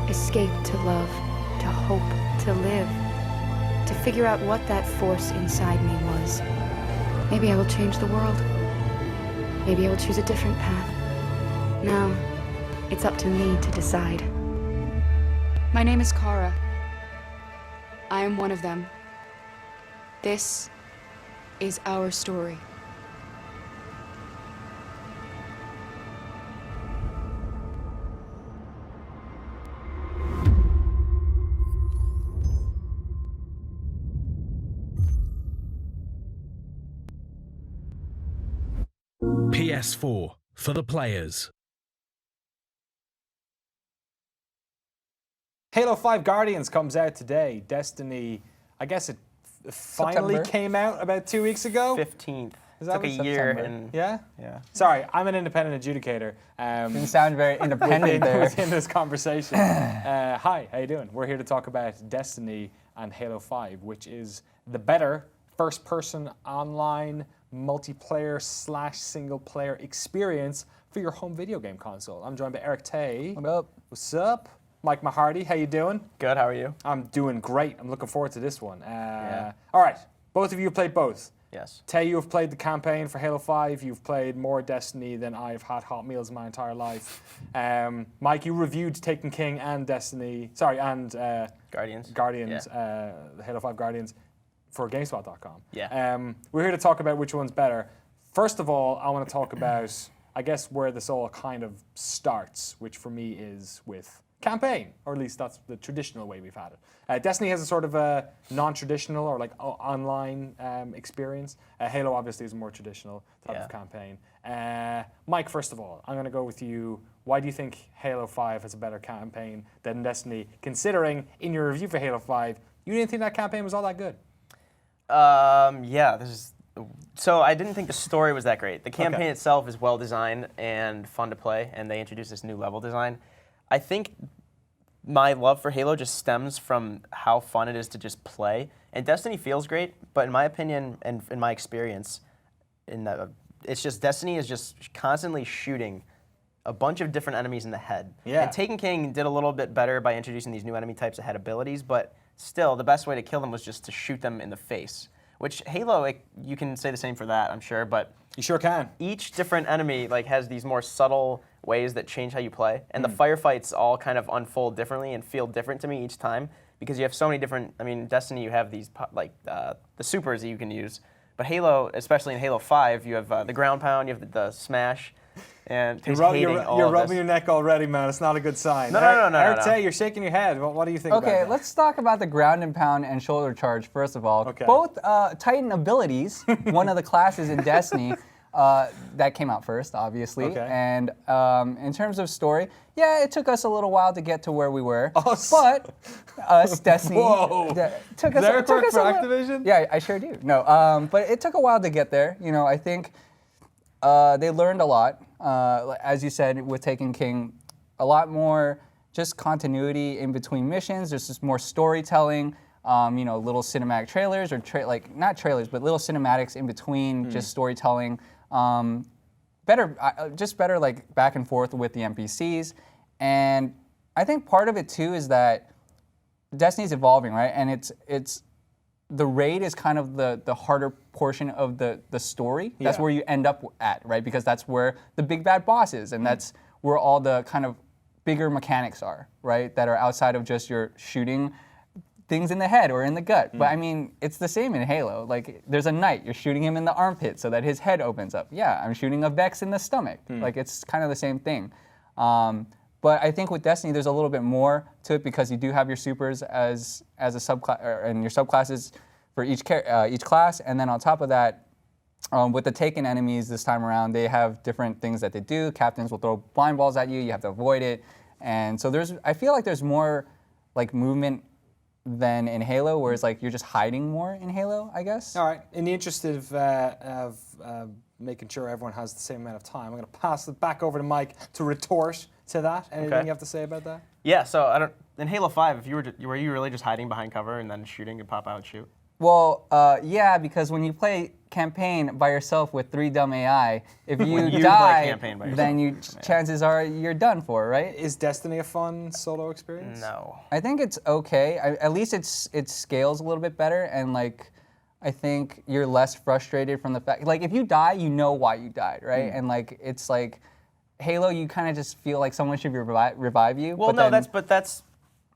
Escape to love, to hope, to live, to figure out what that force inside me was. Maybe I will change the world. Maybe I will choose a different path. Now, it's up to me to decide. My name is Kara. I am one of them. This is our story.
PS4 for the players.
Halo 5 Guardians comes out today. Destiny, I guess it finally
September.
came out about 2 weeks ago.
15th.
Is that
Took a
what
year
September?
and
Yeah?
yeah.
Sorry, I'm an independent adjudicator.
Didn't sound very independent there.
Within this conversation. Hi, how you doing? We're here to talk about Destiny and Halo 5, which is the better first-person online multiplayer / single-player experience for your home video game console. I'm joined by Eric Tay.
What up?
What's up? Mike Mahardy, how you doing?
Good, how are you?
I'm doing great. I'm looking forward to this one. All right, both of you have played both.
Yes.
Tay, you have played the campaign for Halo 5. You've played more Destiny than I've had hot meals in my entire life. Mike, you reviewed Taken King and Destiny, and
Guardians.
the Halo 5 Guardians for GameSpot.com.
Yeah.
We're here to talk about which one's better. First of all, I want to talk about, I guess, where this all kind of starts, which for me is with campaign, or at least that's the traditional way we've had it. Destiny has a sort of a non-traditional or like online experience. Halo obviously is a more traditional type of campaign. Mike, first of all, I'm going to go with you. Why do you think Halo 5 has a better campaign than Destiny, considering in your review for Halo 5, you didn't think that campaign was all that good?
So I didn't think the story was that great. The campaign itself is well designed and fun to play, and they introduced this new level design. I think my love for Halo just stems from how fun it is to just play. And Destiny feels great, but in my opinion and in my experience, it's just Destiny is just constantly shooting a bunch of different enemies in the head.
Yeah.
And Taken King did a little bit better by introducing these new enemy types that had abilities, but still, the best way to kill them was just to shoot them in the face. Which Halo, you can say the same for that, I'm sure, but
You sure can.
each different enemy has these more subtle ways that change how you play, and the firefights all kind of unfold differently and feel different to me each time because you have so many different. I mean, Destiny, you have these the supers that you can use, but Halo, especially in Halo 5, you have the ground pound, you have the smash, and
You're
all
rubbing your neck already, man. It's not a good sign.
No.
Eric Tay, you're shaking your head. What do you think about
Okay,
that?
let's talk about the ground and pound and shoulder charge first of all.
Okay.
Both Titan abilities, one of the classes in Destiny, that came out first, obviously.
Okay.
And in terms of story, yeah, it took us a little while to get to where we were.
Us?
But us, Destiny,
Whoa.
took us.
There
It took
work
us
for
a little-
Activision?
Yeah, I sure do. No, but it took a while to get there. You know, I think they learned a lot. As you said, with Taken King, a lot more just continuity in between missions. There's just more storytelling. You know, little cinematic trailers or not trailers, but little cinematics in between, just storytelling. Better like back and forth with the NPCs. And I think part of it too is that Destiny's evolving, right? And the raid is kind of the harder portion of the story. That's
Yeah.
where you end up at, right? Because that's where the big bad boss is, and that's where all the kind of bigger mechanics are, right? That are outside of just your shooting things in the head or in the gut. But I mean, it's the same in Halo. Like, there's a knight, you're shooting him in the armpit so that his head opens up. Yeah, I'm shooting a Vex in the stomach. Like, it's kind of the same thing. But I think with Destiny, there's a little bit more to it because you do have your supers as a subclass, and your subclasses for each class, and then on top of that, with the Taken enemies this time around, they have different things that they do. Captains will throw blind balls at you have to avoid it, and so I feel like there's more like movement than in Halo, whereas like you're just hiding more in Halo, I guess.
All right. In the interest of making sure everyone has the same amount of time, I'm going to pass it back over to Mike to retort to that. Anything you have to say about that?
Yeah. So in Halo 5, if were you really just hiding behind cover and then shooting and pop out and shoot?
Well, yeah, because when you play campaign by yourself with 3 dumb AI, if you
play
die,
campaign by yourself.
then chances are you're done for, right?
Is Destiny a fun solo experience?
No.
I think it's okay. At least it scales a little bit better, and like I think you're less frustrated from the fact, like if you die, you know why you died, right? And like it's like Halo, you kind of just feel like someone should revive you.
Well, no, that's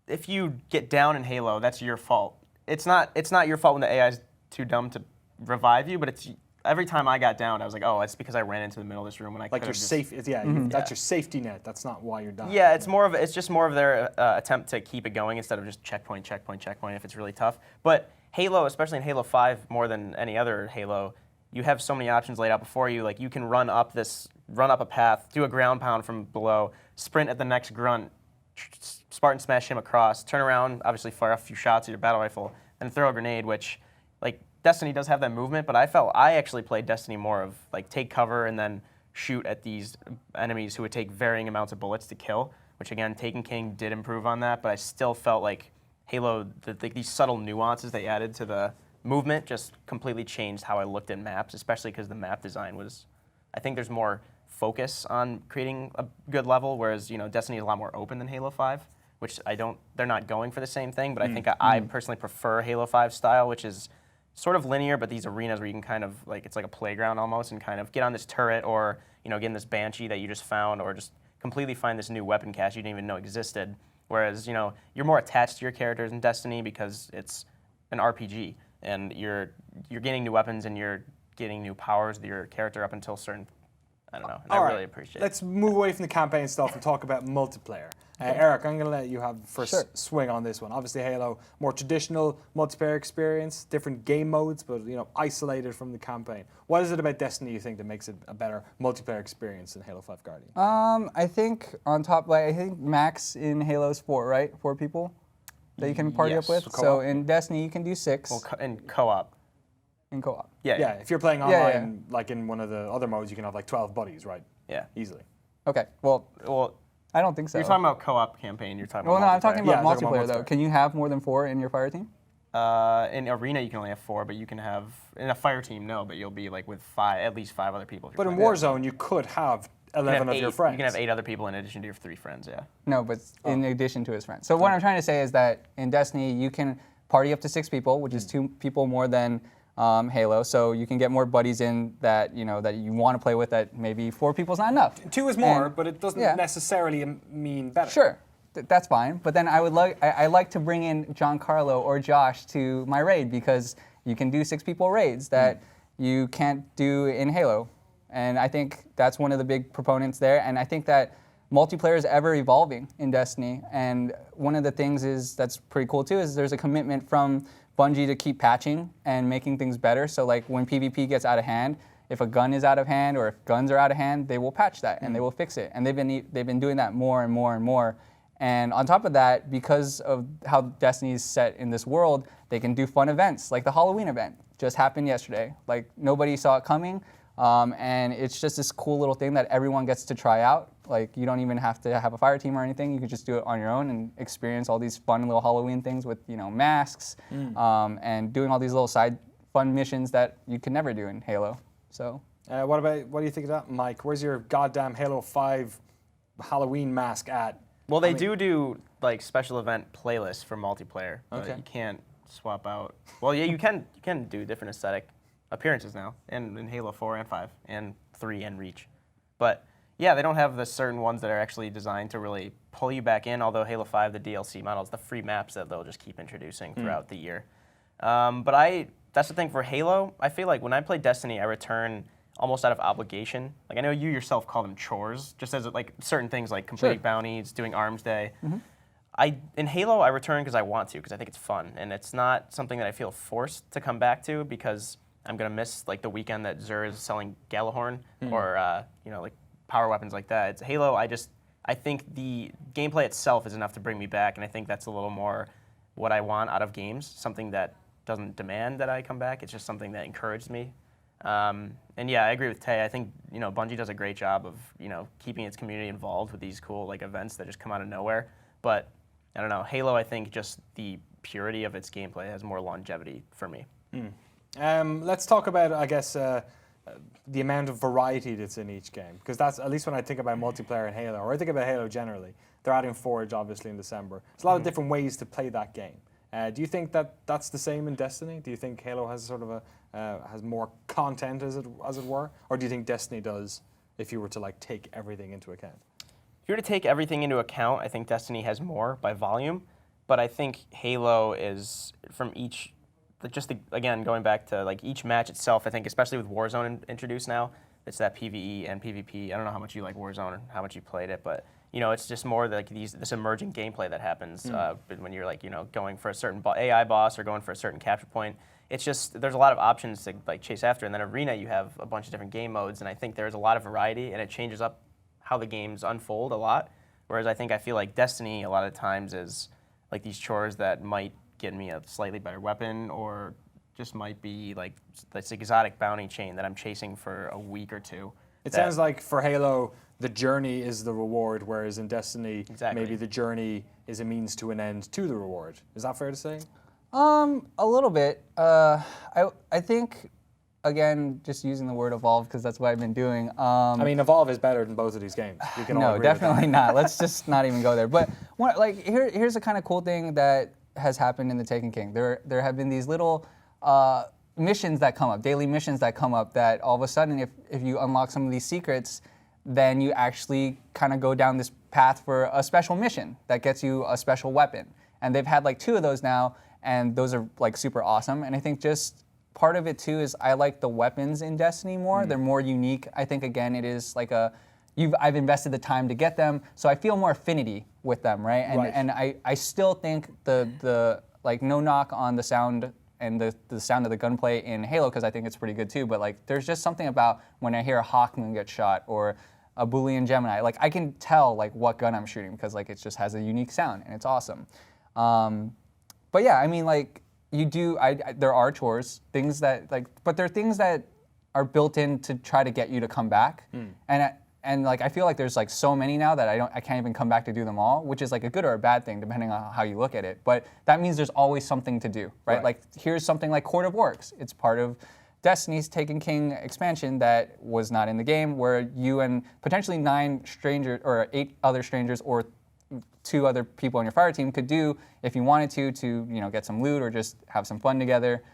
if you get down in Halo, that's your fault. It's not your fault when the AI is too dumb to revive you, but it's every time I got down, I was like, oh, it's because I ran into the middle of this room when I
Like you're safe. That's your safety net. That's not why you're dying.
Yeah, it's just more of their attempt to keep it going instead of just checkpoint if it's really tough. But Halo, especially in Halo 5, more than any other Halo, you have so many options laid out before you. Like you can run up a path, do a ground pound from below, sprint at the next grunt, Spartan smash him across, turn around, obviously fire a few shots at your battle rifle, then throw a grenade, which, like, Destiny does have that movement, but I actually played Destiny more of, like, take cover and then shoot at these enemies who would take varying amounts of bullets to kill, which, again, Taken King did improve on that, but I still felt like Halo, these subtle nuances they added to the movement just completely changed how I looked at maps, especially because the map design was, I think there's more focus on creating a good level, whereas Destiny is a lot more open than Halo 5, which they're not going for the same thing, but I think I personally prefer Halo 5 style, which is sort of linear, but these arenas where you can kind of, like, it's like a playground almost, and kind of get on this turret or, get in this Banshee that you just found, or just completely find this new weapon cache you didn't even know existed. Whereas, you're more attached to your characters in Destiny because it's an RPG, and you're getting new weapons and you're getting new powers with your character up until certain, I don't know, and I really appreciate it.
Let's move away from the campaign stuff and talk about multiplayer. Eric, I'm going to let you have the first swing on this one. Obviously, Halo, more traditional multiplayer experience, different game modes, but isolated from the campaign. What is it about Destiny you think that makes it a better multiplayer experience than Halo 5 Guardian?
I think on top, I think max in Halo is 4, right? 4 people that you can party up with. So in Destiny, you can do 6.
Well, in co-op.
In co-op.
Yeah, if you're playing online, like in one of the other modes, you can have like 12 buddies, right?
Yeah.
Easily.
Okay, well, I don't think so.
You're talking about co-op campaign. You're talking
well,
about
no, I'm talking about multiplayer,
talking about
though. Can you have more than 4 in your fire team?
In Arena, you can only have 4, but you can have, in a fire team, no, but you'll be like with at least 5 other people.
But in Warzone, you could have 11 of your friends.
You can have 8 other people in addition to your 3 friends, yeah.
No, but in addition to his friends. So what I'm trying to say is that in Destiny, you can party up to 6 people, which is 2 people more than Halo. So you can get more buddies in that that you want to play with. That maybe 4 people is not enough.
2 is more, but it doesn't necessarily mean better.
Sure. That's fine, but then I like to bring in Giancarlo or Josh to my raid because you can do 6 people raids that you can't do in Halo, and I think that's one of the big proponents there. And I think that multiplayer is ever evolving in Destiny, and one of the things that's pretty cool too is there's a commitment from Bungie to keep patching and making things better. So like when PvP gets out of hand, if a gun is out of hand or if guns are out of hand, they will patch that and they will fix it, and they've been doing that more and more and more. And on top of that, because of how Destiny is set in this world, they can do fun events, like the Halloween event. Just happened yesterday. Like, nobody saw it coming, and it's just this cool little thing that everyone gets to try out. Like, you don't even have to have a fire team or anything. You could just do it on your own and experience all these fun little Halloween things with, masks, and doing all these little side fun missions that you could never do in Halo. So.
What do you think of that, Mike? Where's your goddamn Halo 5 Halloween mask at?
Well, they do like special event playlists for multiplayer.
Okay.
You can't swap out. Well, yeah, you can do different aesthetic appearances now in Halo 4 and 5 and 3 and Reach. But yeah, they don't have the certain ones that are actually designed to really pull you back in, although Halo 5, the DLC models, the free maps that they'll just keep introducing throughout the year. But that's the thing for Halo. I feel like when I play Destiny, I return almost out of obligation. Like, I know you yourself call them chores, just as like certain things like completing bounties, doing Arms Day. In Halo, I return because I want to, because I think it's fun, and it's not something that I feel forced to come back to because I'm gonna miss like the weekend that Xur is selling Galahorn or like power weapons like that. It's Halo. I think the gameplay itself is enough to bring me back, and I think that's a little more what I want out of games. Something that doesn't demand that I come back. It's just something that encourages me. And yeah, I agree with Tay. I think Bungie does a great job of keeping its community involved with these cool like events that just come out of nowhere. But I don't know, Halo. I think just the purity of its gameplay has more longevity for me.
Let's talk about, I guess, the amount of variety that's in each game, because that's at least when I think about multiplayer in Halo, or I think about Halo generally. They're adding Forge obviously in December. There's a lot of different ways to play that game. Do you think that that's the same in Destiny? Do you think Halo has sort of has more content, as it were, or do you think Destiny does, if you were to like take everything into account?
If you were to take everything into account, I think Destiny has more by volume, but I think Halo is from each. Again, going back to like each match itself, I think especially with Warzone introduced now, it's that PvE and PvP. I don't know how much you like Warzone or how much you played it, but it's just more like this emerging gameplay that happens when you're like going for a certain AI boss or going for a certain capture point. It's just there's a lot of options to like chase after, and then Arena you have a bunch of different game modes, and I think there's a lot of variety, and it changes up how the games unfold a lot. Whereas I feel like Destiny a lot of times is like these chores that might get me a slightly better weapon, or just might be like this exotic bounty chain that I'm chasing for a week or two.
It sounds like for Halo, the journey is the reward, whereas in Destiny, maybe the journey is a means to an end to the reward. Is that fair to say?
A little bit. I think, again, just using the word evolve because that's what I've been doing.
I mean, evolve is better than both of these games. You can all
no,
agree with
definitely
that.
not. Let's just not even go there. But here's a kind of cool thing that has happened in the Taken King. There have been these little missions that come up, daily missions that come up that all of a sudden, if you unlock some of these secrets, then you actually kind of go down this path for a special mission that gets you a special weapon. And they've had like 2 of those now, and those are like super awesome. And I think just part of it too is I like the weapons in Destiny more. They're more unique. I think again it is like I've invested the time to get them, so I feel more affinity with them, right? And I still think the like no knock on the sound and the sound of the gunplay in Halo, because I think it's pretty good too, but like there's just something about when I hear a Hawkmoon get shot or a Boolean Gemini, like I can tell like what gun I'm shooting because like it just has a unique sound and it's awesome. But yeah, I mean like there are chores, things that like, but there are things that are built in to try to get you to come back. And like I feel like there's like so many now that I can't even come back to do them all, which is like a good or a bad thing depending on how you look at it. But that means there's always something to do, right? Like here's something like Court of Orcs. It's part of Destiny's Taken King expansion that was not in the game, where you and potentially 9 strangers or 8 other strangers or 2 other people on your fire team could do if you wanted to get some loot or just have some fun together.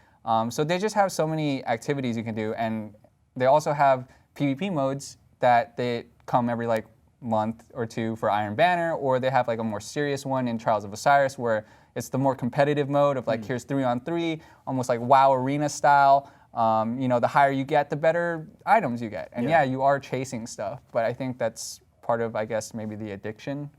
So they just have so many activities you can do, and they also have PvP modes that they come every like month or 2 for Iron Banner, or they have like a more serious one in Trials of Osiris where it's the more competitive mode of like here's 3-on-3, almost like WoW Arena style. The higher you get, the better items you get. And yeah, you are chasing stuff, but I think that's part of, I guess, maybe the addiction.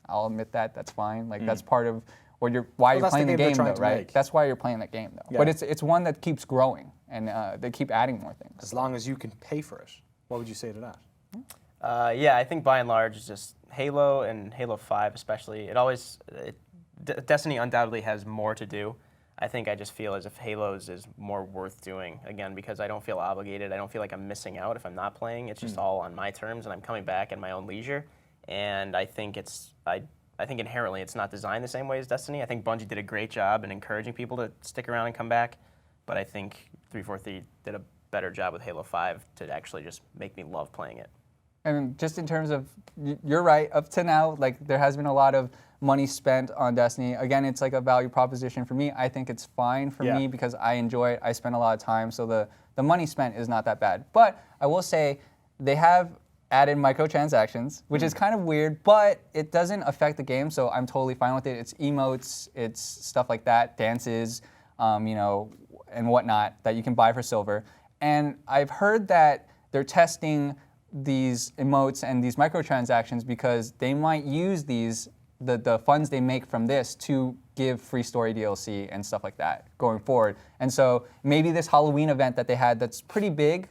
I'll admit that, that's fine. Like that's part of why you're playing the game though, right? That's why you're playing that game though. Yeah. But it's one that keeps growing, and they keep adding more things.
As long as you can pay for it. What would you say to that?
Yeah, I think by and large, it's just Halo and Halo 5 especially. Destiny undoubtedly has more to do. I think I just feel as if Halo's is more worth doing, again, because I don't feel obligated. I don't feel like I'm missing out if I'm not playing. It's just all on my terms, and I'm coming back at my own leisure. And I think I think inherently it's not designed the same way as Destiny. I think Bungie did a great job in encouraging people to stick around and come back, but I think 343 did a better job with Halo 5 to actually just make me love playing it.
And just in terms of, you're right, up to now, like there has been a lot of money spent on Destiny. Again, it's like a value proposition for me. I think it's fine for me because I enjoy it. I spend a lot of time, so the money spent is not that bad. But I will say they have added microtransactions, which is kind of weird, but it doesn't affect the game, so I'm totally fine with it. It's emotes, it's stuff like that, dances, you know, and whatnot that you can buy for silver. And I've heard that they're testing these emotes and these microtransactions because they might use these, the funds they make from this to give free story DLC and stuff like that going forward. And so maybe this Halloween event that they had that's pretty big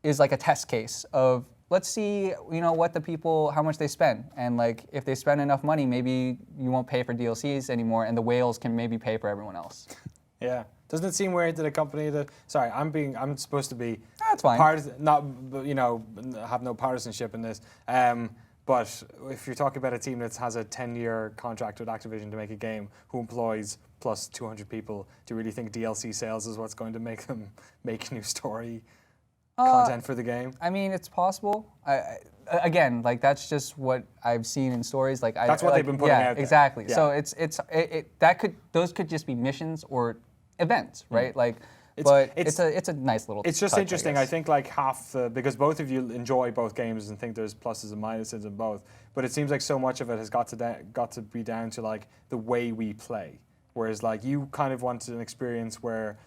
is like a test case of, let's see, you know, what the people, how much they spend. And like, if they spend enough money, maybe you won't pay for DLCs anymore and the whales can maybe pay for everyone else.
Yeah. Doesn't it seem weird that a company that, sorry, I'm supposed to be,
that's fine.
Not, you know, have no partisanship in this. But if you're talking about a team that has a 10-year contract with Activision to make a game, who employs plus 200 people, do you really think DLC sales is what's going to make them make new story content for the game?
I mean, it's possible. Again, like that's just what I've seen in stories. Like
that's what they've been putting out there.
Exactly.
Yeah.
So those could just be missions or events, right? Like, it's a nice little.
It's just
touch,
interesting. I think like half because both of you enjoy both games and think there's pluses and minuses in both, but it seems like so much of it has got to be down to like the way we play. Whereas like you kind of wanted an experience where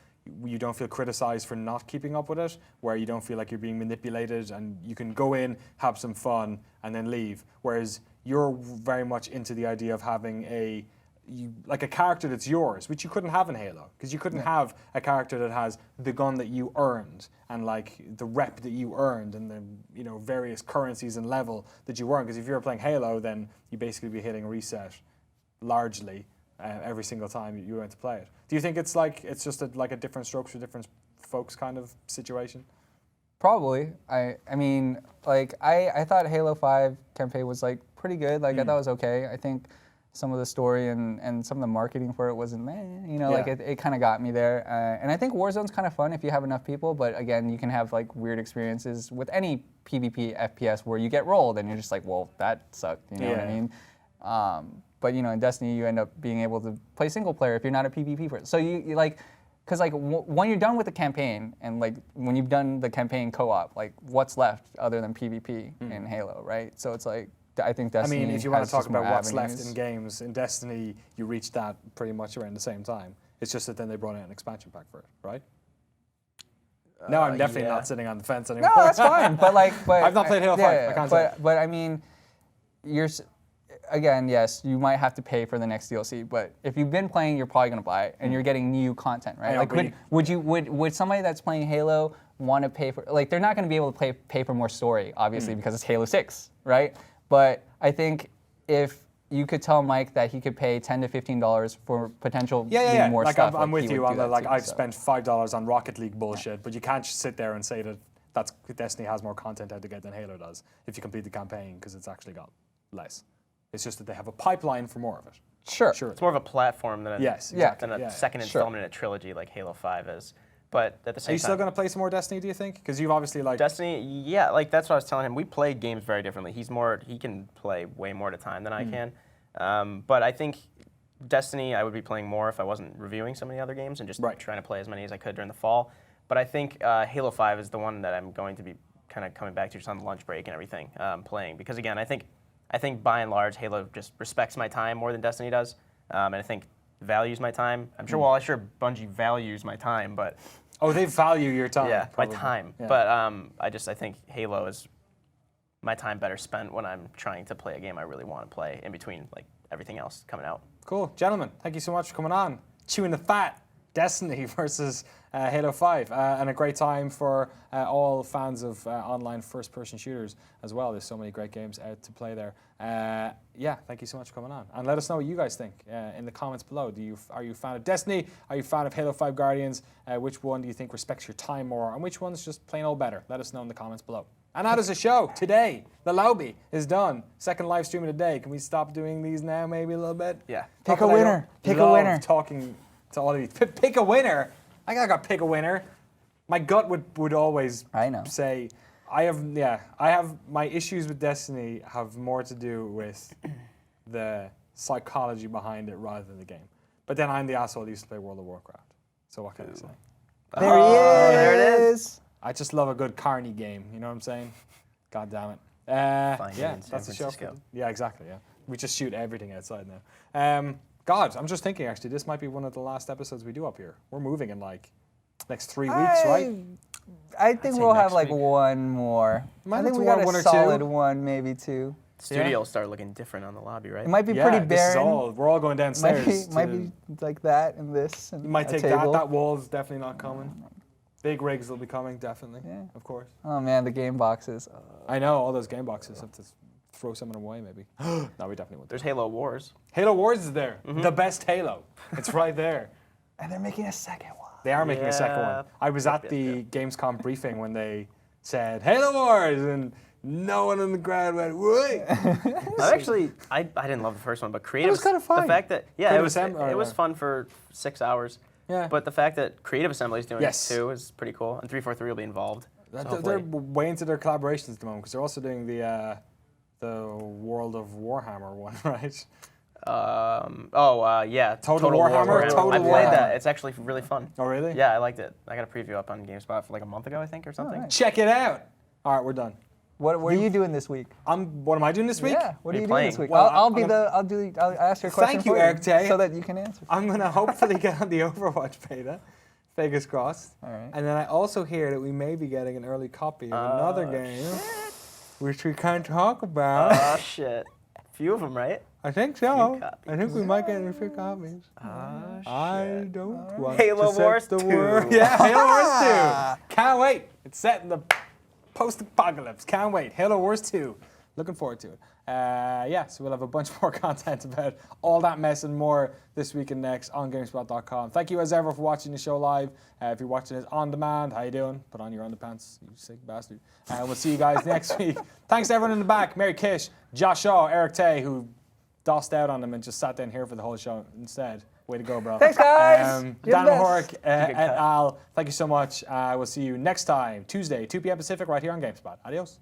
you don't feel criticized for not keeping up with it, where you don't feel like you're being manipulated and you can go in, have some fun, and then leave. Whereas you're very much into the idea of having like a character that's yours, which you couldn't have in Halo, because you couldn't have a character that has the gun that you earned and like the rep that you earned and the, you know, various currencies and level that you earned. Because if you were playing Halo, then you basically be hitting reset largely every single time you went to play it. Do you think it's like it's just like a different strokes for different folks kind of situation?
Probably. I mean, like I thought Halo 5 campaign was like pretty good. Like I thought it was okay. I think some of the story and some of the marketing for it wasn't, you know, like it kind of got me there. And I think Warzone's kind of fun if you have enough people, but again, you can have like weird experiences with any PvP FPS where you get rolled and you're just like, well, that sucked, you know what I mean? But you know, in Destiny, you end up being able to play single player if you're not a PvP person. So you like, because like when you're done with the campaign and like when you've done the campaign co-op, like what's left other than PvP in Halo, right? So it's like, I think Destiny.
I mean, if you want to talk about what's
avenues.
left in games, in Destiny, you reach that pretty much around the same time. It's just that then they brought out an expansion pack for it, right? No, I'm definitely not sitting on the fence anymore.
No, that's fine. But
I've not played Halo 5. I can't say.
But I mean, again, yes, you might have to pay for the next DLC. But if you've been playing, you're probably gonna buy it, and you're getting new content, right? Like, would somebody that's playing Halo want to pay for? Like, they're not gonna be able to pay for more story, obviously, because it's Halo 6, right? But I think if you could tell Mike that he could pay $10 to $15 for potential more
like
stuff.
I'm with you on the like I've
so.
spent $5 on Rocket League bullshit, but you can't just sit there and say that Destiny has more content out to get than Halo does if you complete the campaign, because it's actually got less. It's just that they have a pipeline for more of it.
Sure.
It's more of a platform than a second installment in a trilogy like Halo 5 is. But at the same time,
are you still going to play some more Destiny, do you think? Because you've obviously like
Destiny, yeah, like that's what I was telling him. We play games very differently. He can play way more at a time than I can. But I think Destiny, I would be playing more if I wasn't reviewing some of the other games and just trying to play as many as I could during the fall. But I think Halo 5 is the one that I'm going to be kind of coming back to just on lunch break and everything, playing. Because again, I think by and large, Halo just respects my time more than Destiny does. And I think values my time. I'm sure Bungie values my time, but...
Oh, they value your time.
Yeah,
probably.
my time.
Yeah.
But I think Halo is my time better spent when I'm trying to play a game I really want to play in between like everything else coming out.
Cool. Gentlemen, thank you so much for coming on. Chewing the fat. Destiny versus Halo 5. And a great time for all fans of online first-person shooters as well. There's so many great games out to play there. Yeah, thank you so much for coming on. And let us know what you guys think in the comments below. Are you a fan of Destiny? Are you a fan of Halo 5 Guardians? Which one do you think respects your time more? And which one's just plain old better? Let us know in the comments below. And that is a show today. The lobby is done. Second live stream of the day. Can we stop doing these now maybe a little bit?
Yeah.
Pick a winner. Pick a winner.
Talking to all of you. Pick a winner. I gotta pick a winner. My gut would always say I have my issues with Destiny have more to do with the psychology behind it rather than the game. But then I'm the asshole who used to play World of Warcraft. So what can I say?
There he is.
There it is.
I just love a good carny game. You know what I'm saying? God damn it.
Find it
Yeah,
in San
that's the show.
Francisco.
Yeah, exactly. Yeah, we just shoot everything outside now. God, I'm just thinking. Actually, this might be one of the last episodes we do up here. We're moving in like next 3 weeks, right?
I think
say
we'll have
next
like
week.
one more.
Might
I
have
think
to
we got
one
a
or
solid
two.
one, maybe two.
Studio will start looking different on the lobby, right?
It might be
Yeah,
pretty
this is
barren.
all. We're all going downstairs.
Might be like that and this. And
You might
a
take
table.
that. That wall's definitely not coming. Big rigs will be coming, definitely.
Yeah.
Of course.
Oh man, the game boxes.
I know all those game boxes. Have to throw some of them away, maybe. No, we definitely won't.
There's Halo Wars.
Halo Wars is there. The best Halo. It's right there.
And they're making a second one.
They are making a second
Yeah.
one. I was at the Gamescom briefing when they said Halo Wars, and no one in the crowd went, "Wait!"
I didn't love the first one, but creative.
was kinda fun.
The fact that
Creative
it
Assembly-
was fun for 6 hours.
Yeah.
But the fact that Creative Assembly is doing
Yes.
it too is pretty cool, and 343 will be involved. So
They're
hopefully-
way into their collaborations at the moment because they're also doing the World of Warhammer one, right?
Yeah.
Total Warhammer, Total
I played
Warhammer.
that. It's actually really fun.
Oh, really?
Yeah, I liked it. I got a preview up on GameSpot for like a month ago, I think, or something.
Alright.
Check it out. All right, we're done.
What are you doing this week?
What am I doing this week?
Yeah. What are you doing
playing?
this week?
Well,
I'll ask your question.
Thank you,
for
Eric Tay.
so that you can answer.
I'm gonna hopefully get on the Overwatch beta. Fingers crossed.
All right.
And then I also hear that we may be getting an early copy of another game, which we can't talk about.
Oh shit. Few of them, right?
I think so.
copies.
I think we might get a few copies. I don't want
Halo
to set
Wars
the
2.
word. Yeah, Halo Wars 2. Can't wait. It's set in the post-apocalypse. Can't wait. Halo Wars 2. Looking forward to it. Yeah, so we'll have a bunch more content about all that mess and more this week and next on GameSpot.com. Thank you as ever for watching the show live. If you're watching it on demand, how you doing? Put on your underpants, you sick bastard. We'll see you guys next week. Thanks to everyone in the back. Mary Kish, Josh Shaw, Eric Tay, who dossed out on them and just sat down here for the whole show instead. Way to go, bro.
Thanks, guys. You're
Dan
the best.
Mahork and Al, thank you so much. We'll see you next time, Tuesday, 2 p.m. Pacific, right here on GameSpot. Adios.